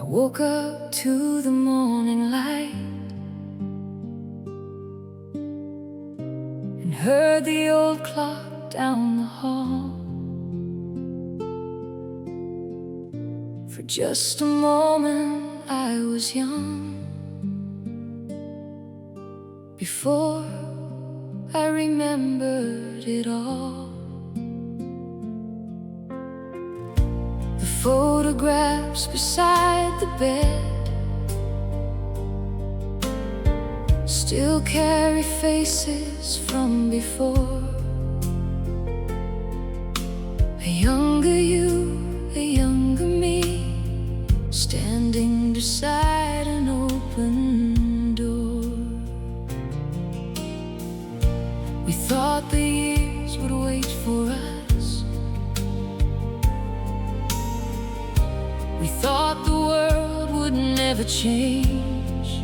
woke up to the morning light and heard the old clock down the hall. For just a moment I was young, before I remembered it all. The photographs beside the bed still carry faces from before. A younger you, a younger me, standing beside an open door. We thought the years would wait for us. We thought the world would never change.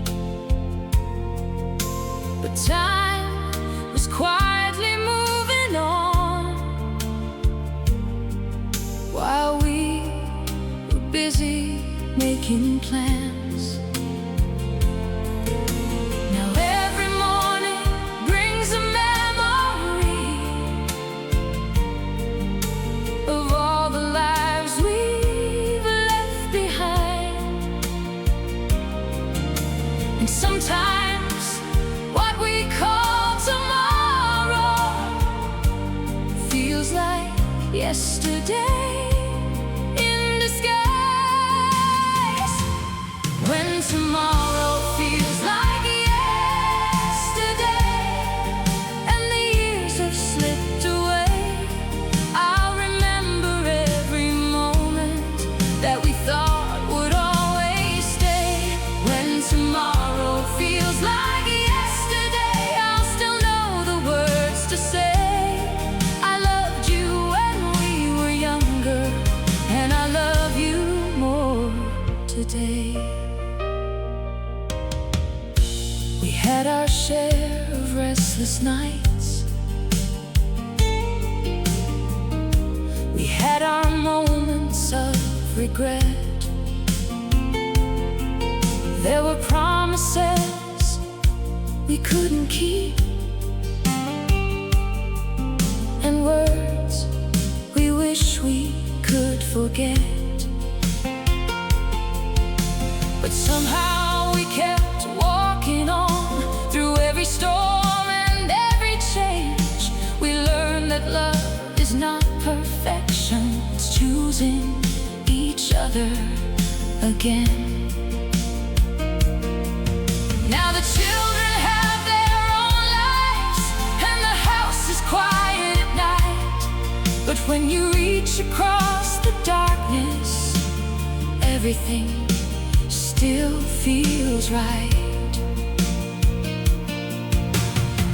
But time was quietly moving on, while we were busy making plans. Now every morning brings a memory of all the lives we've left behind. And sometimes what we call tomorrow feels like yesterday in disguise. When tomorrow feels like yesterday and the years have slipped away, I'll remember every moment that we thought would always stay. When tomorrow feels like yesterday, I'll still know the words to say. I loved you when we were younger, and I love you more today. We had our share of restless nights. We had our moments of regret. There were promises we couldn't keep, and words we wish we could forget. But somehow we kept walking on through every storm and every change. We learned that love is not perfection, it's choosing each other again. Now the children have their own lives and the house is quiet at night. But when you reach across the darkness, everything still feels right.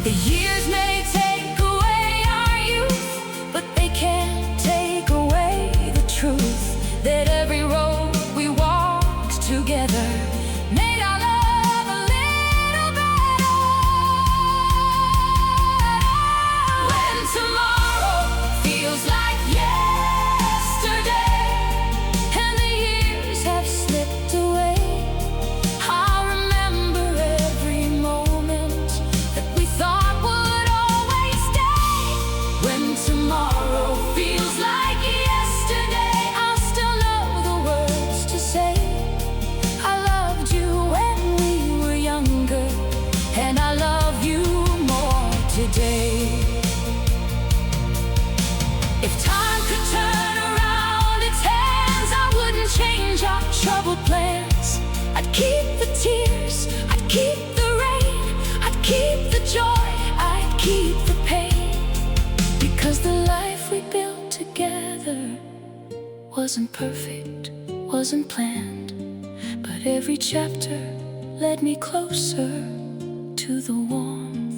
The years may take away our youth, but they can't take away the truth that every road we walked together made our love a little better. When tomorrow feels like yesterday and the years have slipped away, I'll remember every moment that we thought would always stay. When tomorrow feels like yesterday, I'll still know the words to say. I loved you when we were younger, and I love you more today. If time could turn around its hands, I wouldn't change our troubled plans. I'd keep the tears, I'd keep the rain, I'd keep the joy, I'd keep the pain. Because the life we built together wasn't perfect, wasn't planned, but every chapter led me closer to the warmth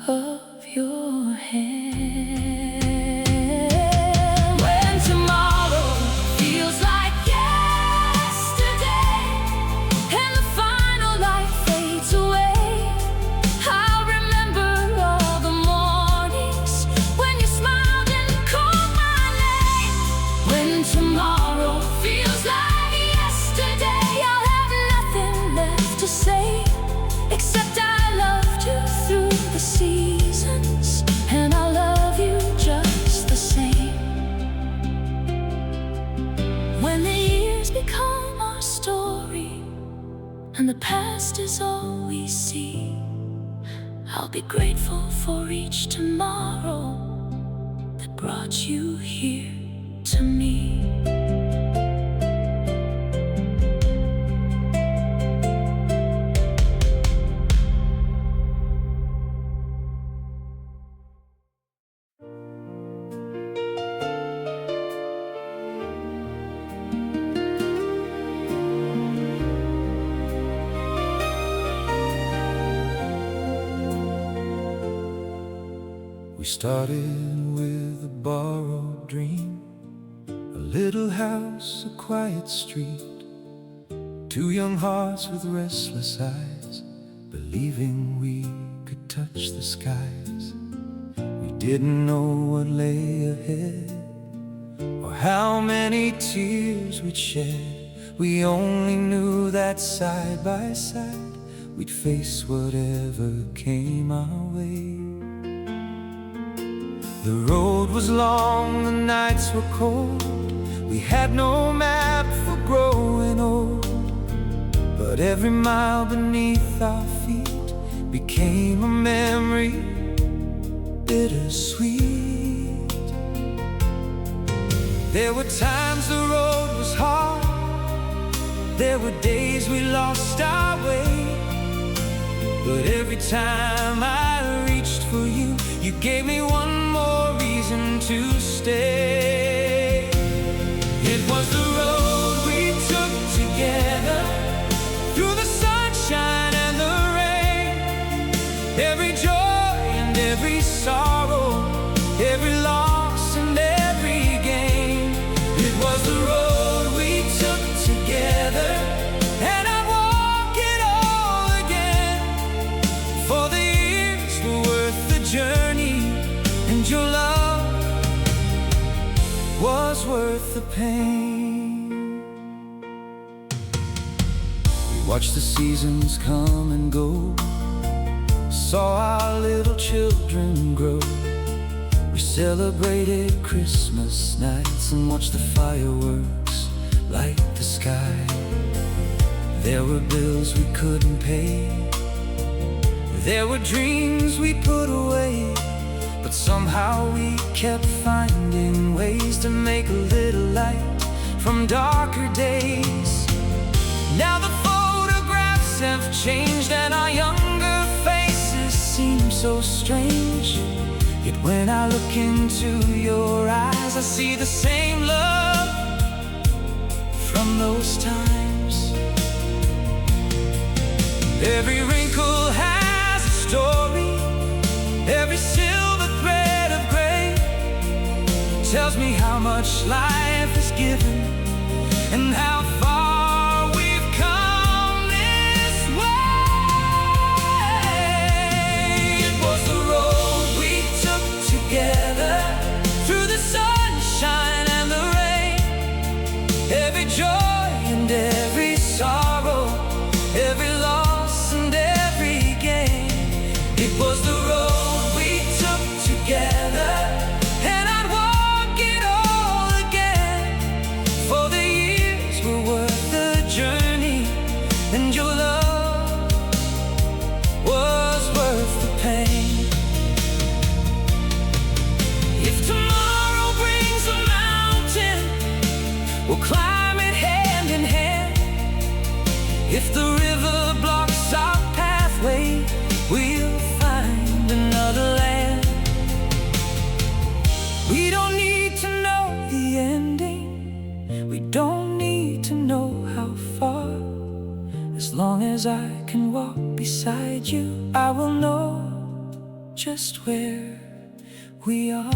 of your hand. When tomorrow feels like yesterday and the final light fades away, I'll remember all the mornings when you smiled and called my name. When tomorrow feels like yesterday, When the years become our story and the past is all we see, I'll be grateful for each tomorrow that brought you here to me. We started with a borrowed dream, a little house, a quiet street, two young hearts with restless eyes, believing we could touch the skies. We didn't know what lay ahead, or how many tears we'd shed. We only knew that side by side we'd face whatever came our way. The road was long, the nights were cold, we had no map for growing old. But every mile beneath our feet became a memory, bittersweet. There were times the road was hard, there were days we lost our way. But every time I reached for you, you gave me one more reason to stay. It was the road we took together, through the sunshine and the rain, every joy and every sorrow, every loss and every gain. It was the road we took together, and I'd walk it all again, for the years were worth the journey, and your love was worth the pain. We watched the seasons come and go, saw our little children grow. We celebrated Christmas nights and watched the fireworks light the sky. There were bills we couldn't pay, there were dreams we put away, but somehow we kept finding ways to make a little light from darker days. Now the photographs have changed and our younger faces seem so strange. Yet when I look into your eyes, I see the same love from those times. Every wrinkle has a story, every silver thread of gray tells me how much life has given and how far we've come this way. It was the road we took together, through the sunshine and the rain, every joy and every sorrow, every loss and every gain. It was the road we took together, and I'd walk it all again, for the years were worth the journey, and your love was worth the pain. If tomorrow brings a mountain, we'll climb it hand in hand. If the river blocks our pathway, we'll find another land. We don't need to know the ending, we don't need to know how far. As long as I can walk beside you, I will know just where we are.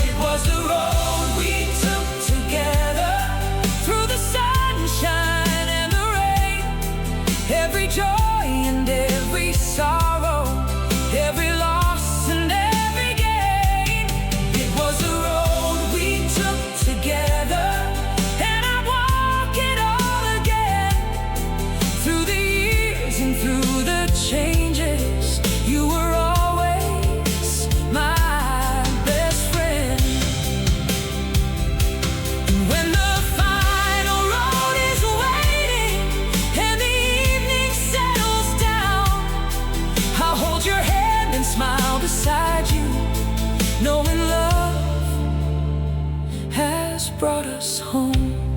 It was the road we took together, through the sunshine and the rain, every joy and every sorrow, every loss and every gain. It was the road we took together, and I walk it all again, through the years and through the changes. You were always has brought us home.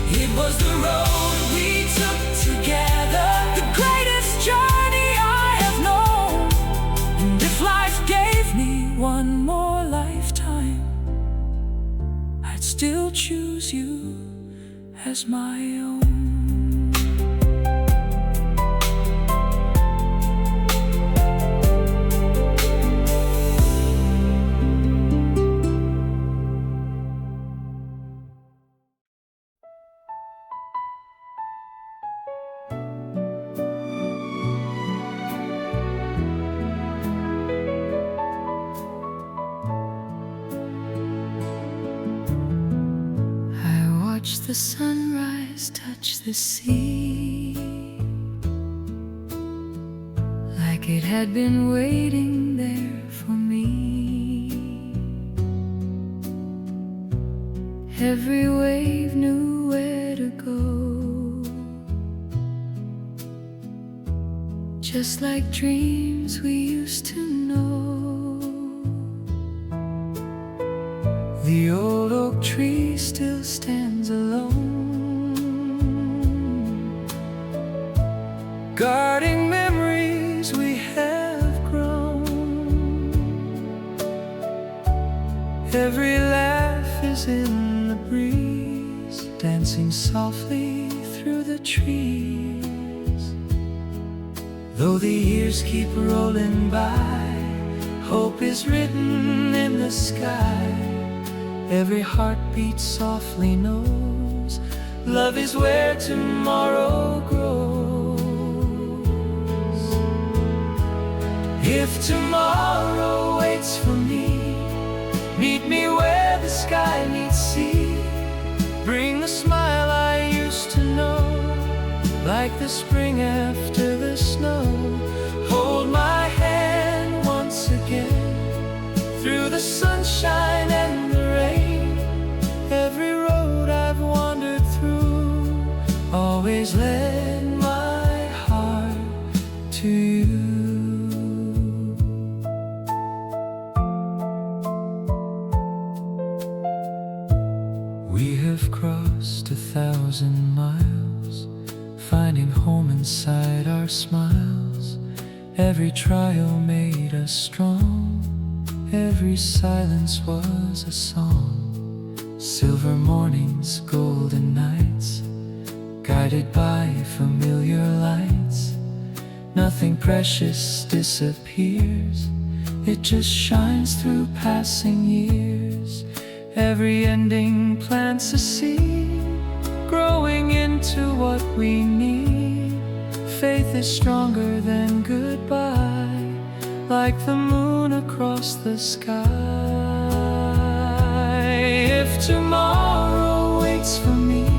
It was the road we took together, the greatest journey I have known. And if life gave me one more lifetime, I'd still choose you as my own. Watch the sunrise touch the sea, like it had been waiting there for me. Every wave knew where to go, just like dreams we used to know. The old oak tree still stands alone, guarding memories we have grown. Every laugh is in the breeze, dancing softly through the trees. Though the years keep rolling by, hope is written in the sky. Every heartbeat softly knows love is where tomorrow grows. If tomorrow waits for me, meet me where the sky meets sea. Bring the smile I used to know, like the spring after the snow. Hold my hand once again, through the sunshine and the rain. Every road I've wandered through always led my heart to you. We have crossed 1,000 miles, finding home inside our smiles. Every trial made us strong, every silence was a song. Silver mornings, golden nights, guided by familiar lights. Nothing precious disappears, it just shines through passing years. Every ending plants a seed, growing into what we need. Faith is stronger than goodbye, like the moon across the sky. If tomorrow waits for me,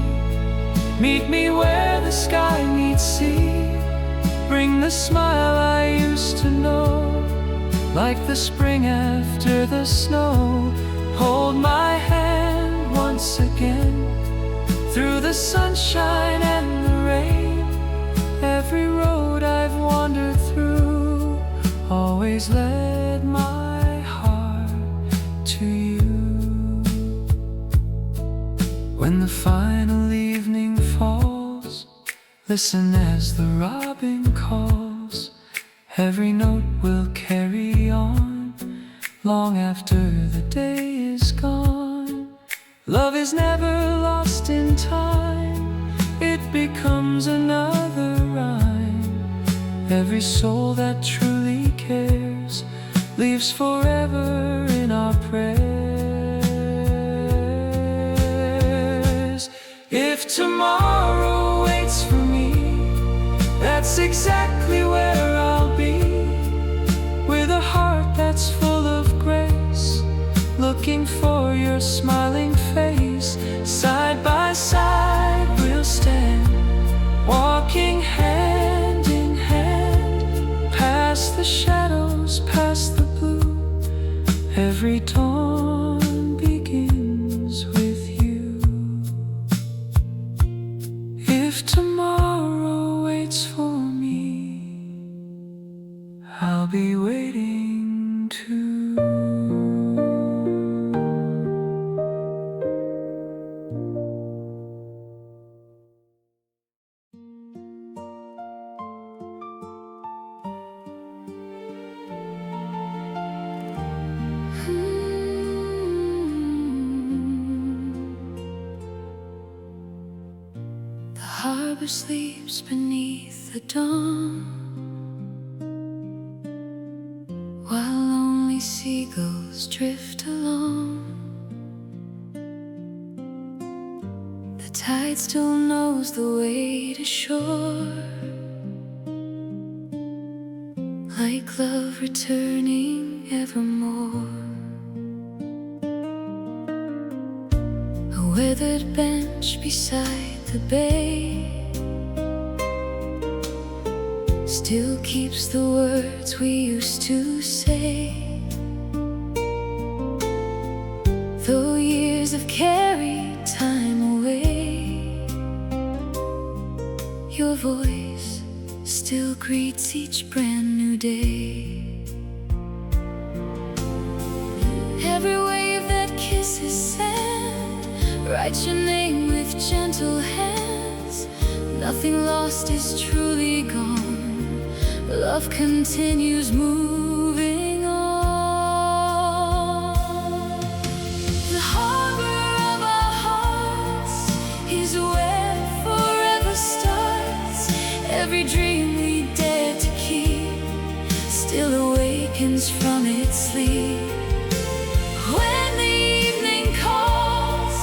meet me where the sky meets sea. Bring the smile I used to know, like the spring after the snow. Hold my hand once again, through the sunshine and the rain. Every road I've wandered through always led my heart to you. When the final evening falls, listen as the robin calls. Every note will carry on, long after the day is gone. Love is never lost in time, it becomes another rhyme. Every soul that truly cares lives forever in our prayers. If tomorrow waits for me, that's exactly where I'll be, with a heart that's full of grace, looking for your smiling face. Side by side we'll stand, walking hand in hand, past the shadows, past the blue. Every dawn begins with you. If tomorrow waits for me, I'll be waiting too. harbor sleeps beneath the dawn, while lonely seagulls drift along. The tide still knows the way to shore, like love returning evermore. A weathered bench beside the bay still keeps the words we used to say. Though years have carried time away, your voice still greets each brand new day. Every wave that kisses sand writes your name with gentle hands. Nothing lost is truly gone. Love continues moving on. The harbor of our hearts is where forever starts. Every dream we dare to keep still awakens from its sleep. When the evening calls,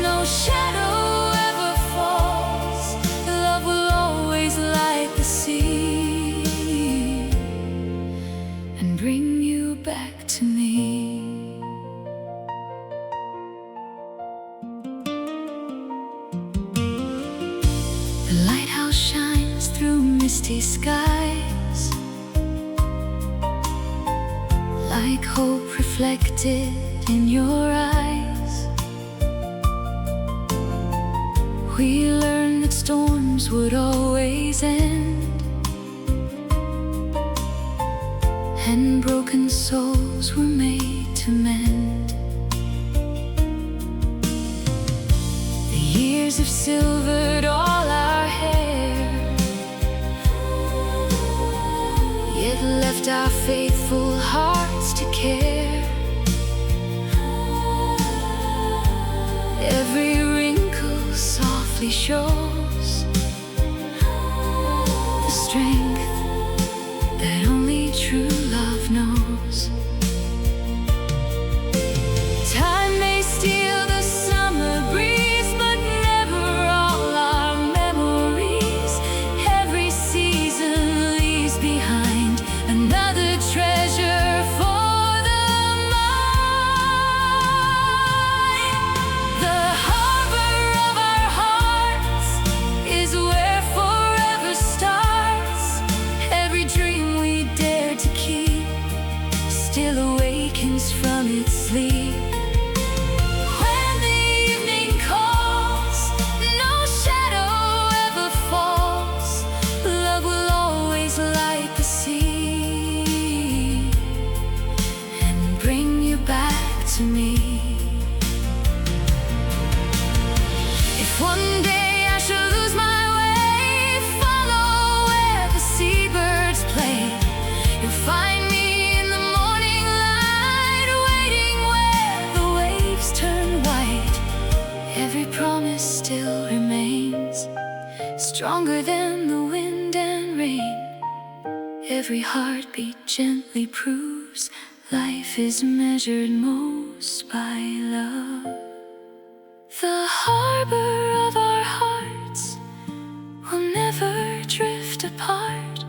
no shadow ever falls. Love will always light the sea and bring you back to me. The lighthouse shines through misty skies, like hope reflected in your eyes. We learned that storms would always end, and broken souls were made to mend. The years have silvered all our hair, yet left our faithful hearts to care. Every wrinkle softly shows the strength that only true love knows. Time may steal the summer breeze, but never all our memories. Every season leaves behind another treasure for the mind. The harbor of our hearts is where forever starts. Every dream we dare to keep still awakens from its sleep. When the evening calls, no shadow ever falls. Love will always light the sea and bring you back to me. If one day I should lose my way, follow where the seabirds play. You'll find me in the morning light, waiting where the waves turn white. Every promise still remains, stronger than the wind and rain. Every heartbeat gently proves life is measured most by love. The harbor of our hearts will never drift apart.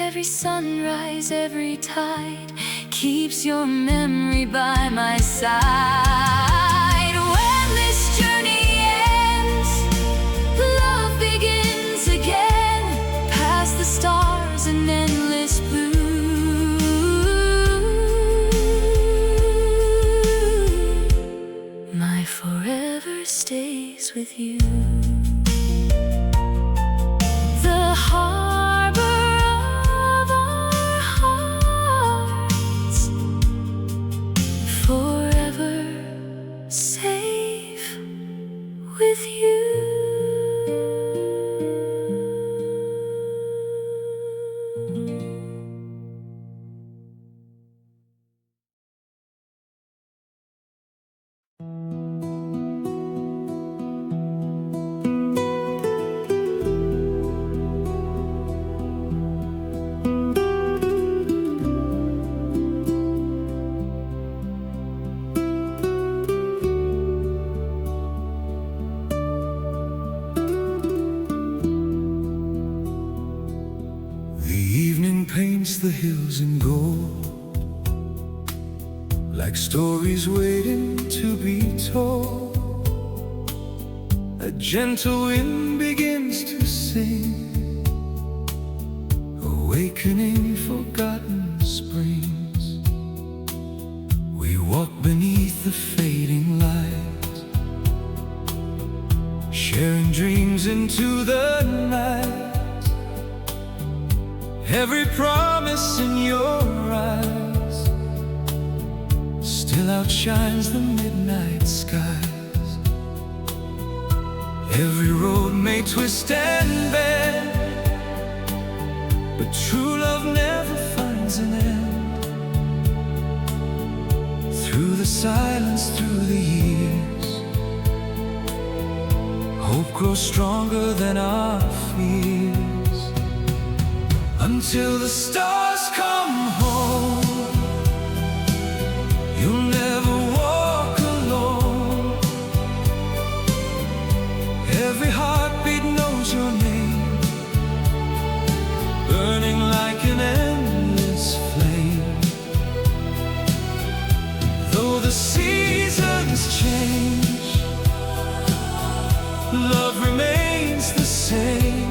Every sunrise, every tide keeps your memory by my side. When this journey ends, love begins again, past the stars and endless blue. My forever stays with you. The harbor of our hearts, forever safe with you. paints the hills in gold, like stories waiting to be told. A gentle wind begins to sing, awakening forgotten springs. We walk beneath the fading light, sharing dreams into the night. Every promise in your eyes still outshines the midnight skies. Every road may twist and bend, but true love never finds an end. Through the silence, through the years, hope grows stronger than our fears. Until the stars come home, you'll never walk alone. Every heartbeat knows your name, burning like an endless flame. Though the seasons change, love remains the same.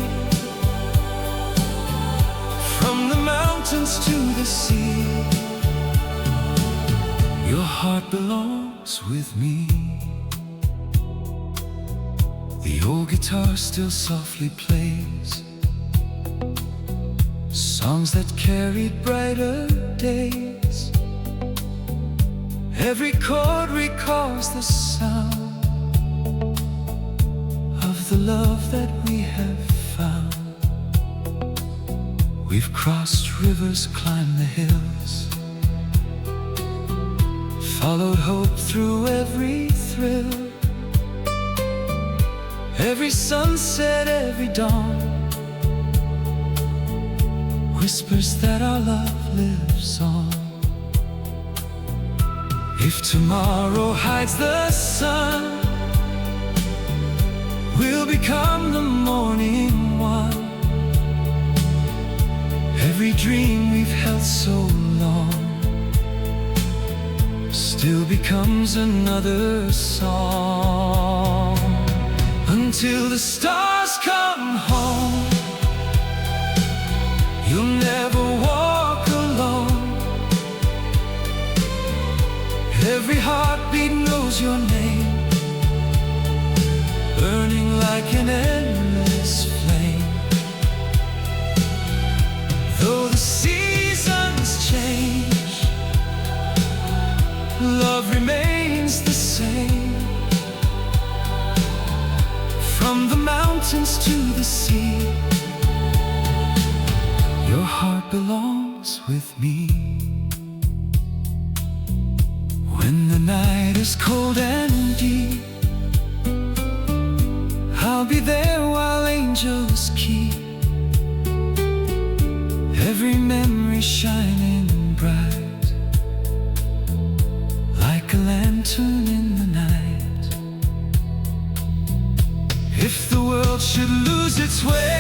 From the mountains to the sea, your heart belongs with me. The old guitar still softly plays songs that carried brighter days. Every chord recalls the sound of the love that we have found. We've crossed rivers, climbed the hills, followed hope through every thrill. Every sunset, every dawn whispers that our love lives on. If tomorrow hides the sun, we'll become the morning one. Every dream we've held so long still becomes another song. Until the stars come home, you'll never walk alone. Every heartbeat knows your name, burning like an endless flame. Though the seasons change, love remains the same. From the mountains to the sea, your heart belongs with me. When the night is cold and deep, I'll be there while angels keep every memory shining bright, like a lantern in the night. If the world should lose its way,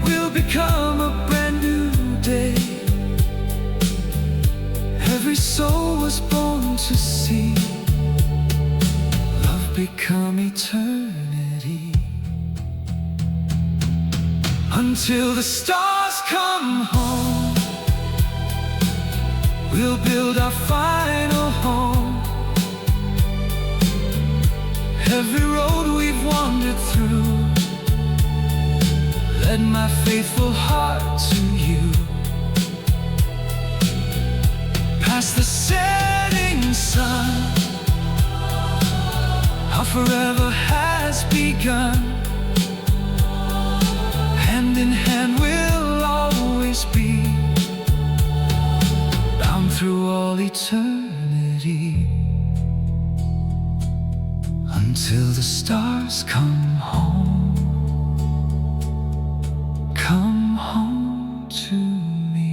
we'll become a brand new day. Every soul was born to see love become eternity. Until the stars come home, we'll build our final home. Every road we've wandered through led my faithful heart to you. Past the setting sun, our forever has begun. Hand in hand we'll always be, bound through all eternity. Until the stars come home, come home to me.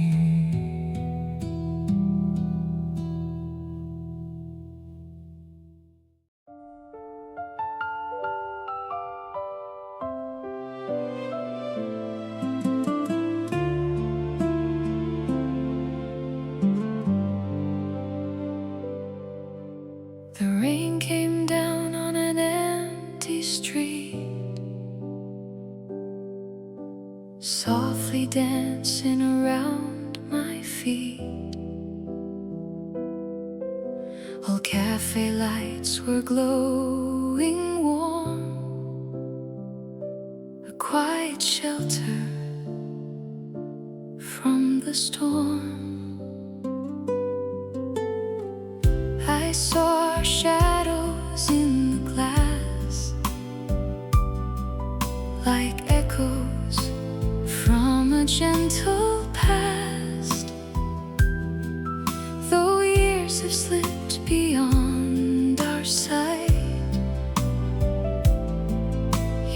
The rain came down on an empty street, softly dancing around my feet. All cafe lights were glowing warm, a quiet shelter from the storm. I saw our shadows in the glass, like echoes from a gentle past. Though years have slipped beyond our sight,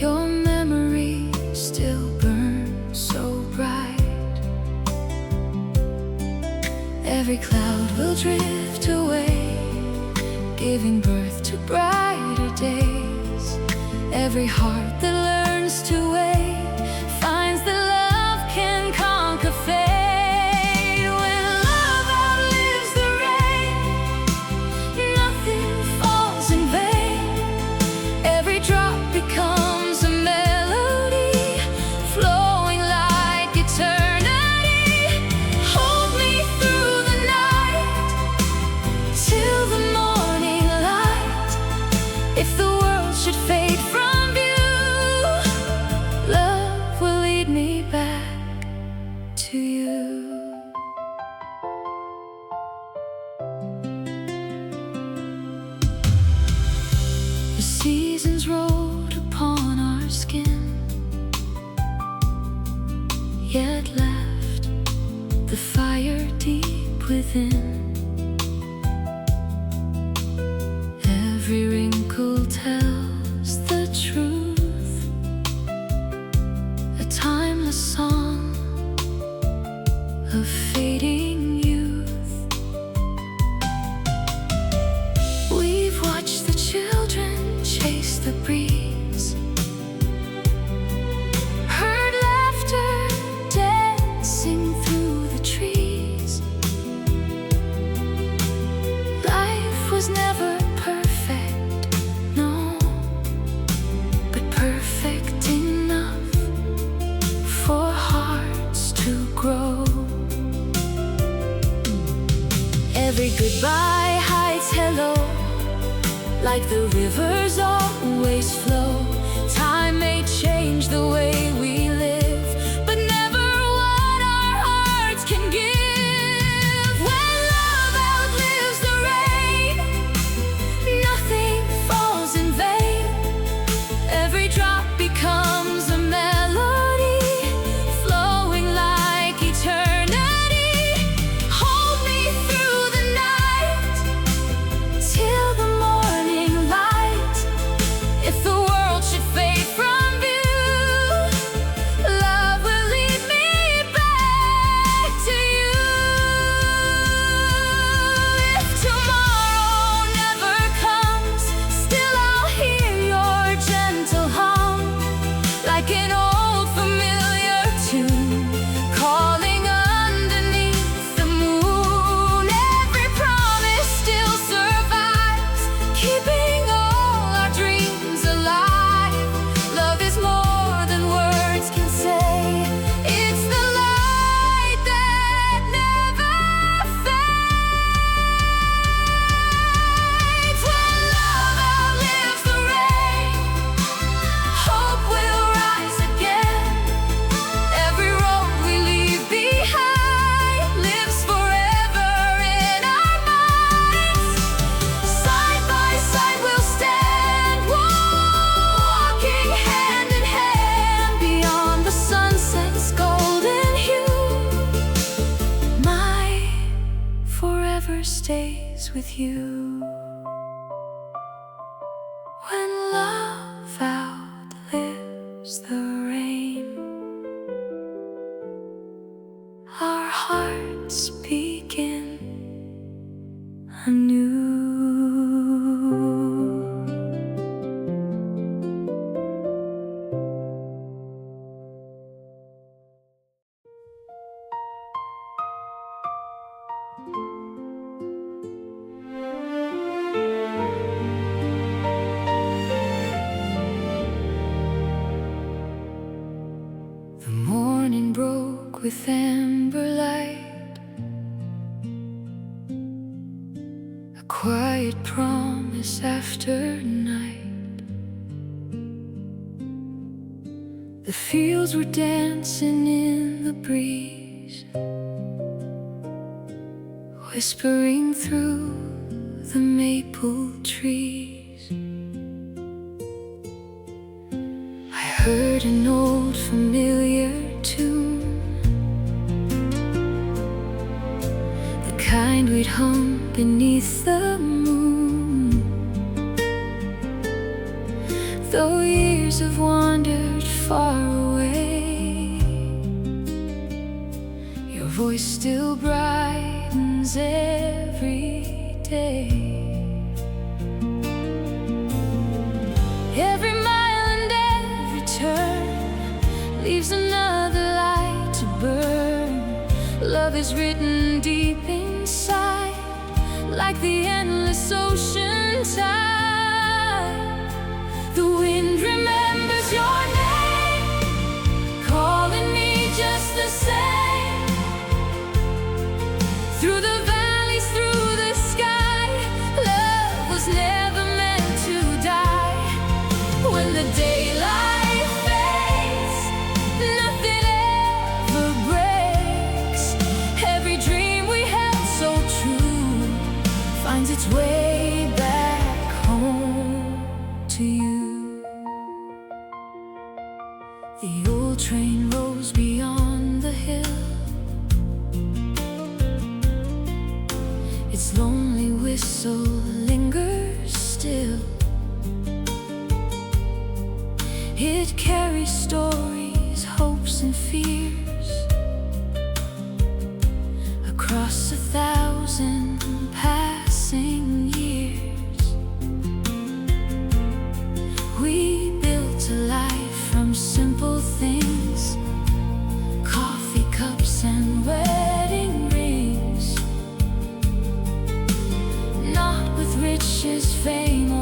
your memory still burns so bright. Every cloud will drift away, giving birth to brighter days. Every heart that learns to wait finds that love can conquer fate. When love outlives the rain, nothing falls in vain. Every drop becomes a melody, flowing like eternity. Hold me through the night, till the morning light. If the world should fade from view, love will lead me back to you. The seasons rolled upon our skin, yet left the fire deep within. Every wrinkle tells the truth, a timeless song of fading youth. We've watched the children chase the breeze, heard laughter dancing through the trees. Life was never perfect, no, but perfect enough for hearts to grow. Every goodbye hides hello, like the rivers always flow. Time may change the way we live, but never what our hearts can give. When love outlives the rain, nothing falls in vain. Every drop becomes a melody, flowing like eternity. Hold me through the night, till the morning light. If the world should fade from view, love will lead me back to you. If tomorrow never comes, still I'll hear your gentle hum, like an old familiar tune, calling underneath the moon. Every promise still survives, keeping all our dreams alive. Love is more than words can say, it's the light that never fades. When love outlives the rain, hope will rise again. Every road we leave behind lives forever in our minds. Side by side we'll stand, walking hand in hand beyond the sunset's golden hue. My forever stays with you. When love outlives the rain, our hearts begin anew. with amber light, a quiet promise after night. The fields were dancing in the breeze, whispering through the maple trees. I heard an old familiar tune, the kind we'd hum beneath the moon. Though years have wandered far away, your voice still brightens every day. Every mile and every turn leaves another light to burn. Love is written deep inside, like the endless ocean tide. The wind remembers your name, calling me just the same. Through the valleys, through the sky, love was never meant to die. When the daylight fades, nothing ever breaks. Every dream we held so true finds its way back home to you. The old train rolls beyond the hill, its lonely whistle lingers still. It carries stories, hopes and fears across 1,000 passing years. We built a life from simple things, coffee cups and wedding rings. Not with riches, fame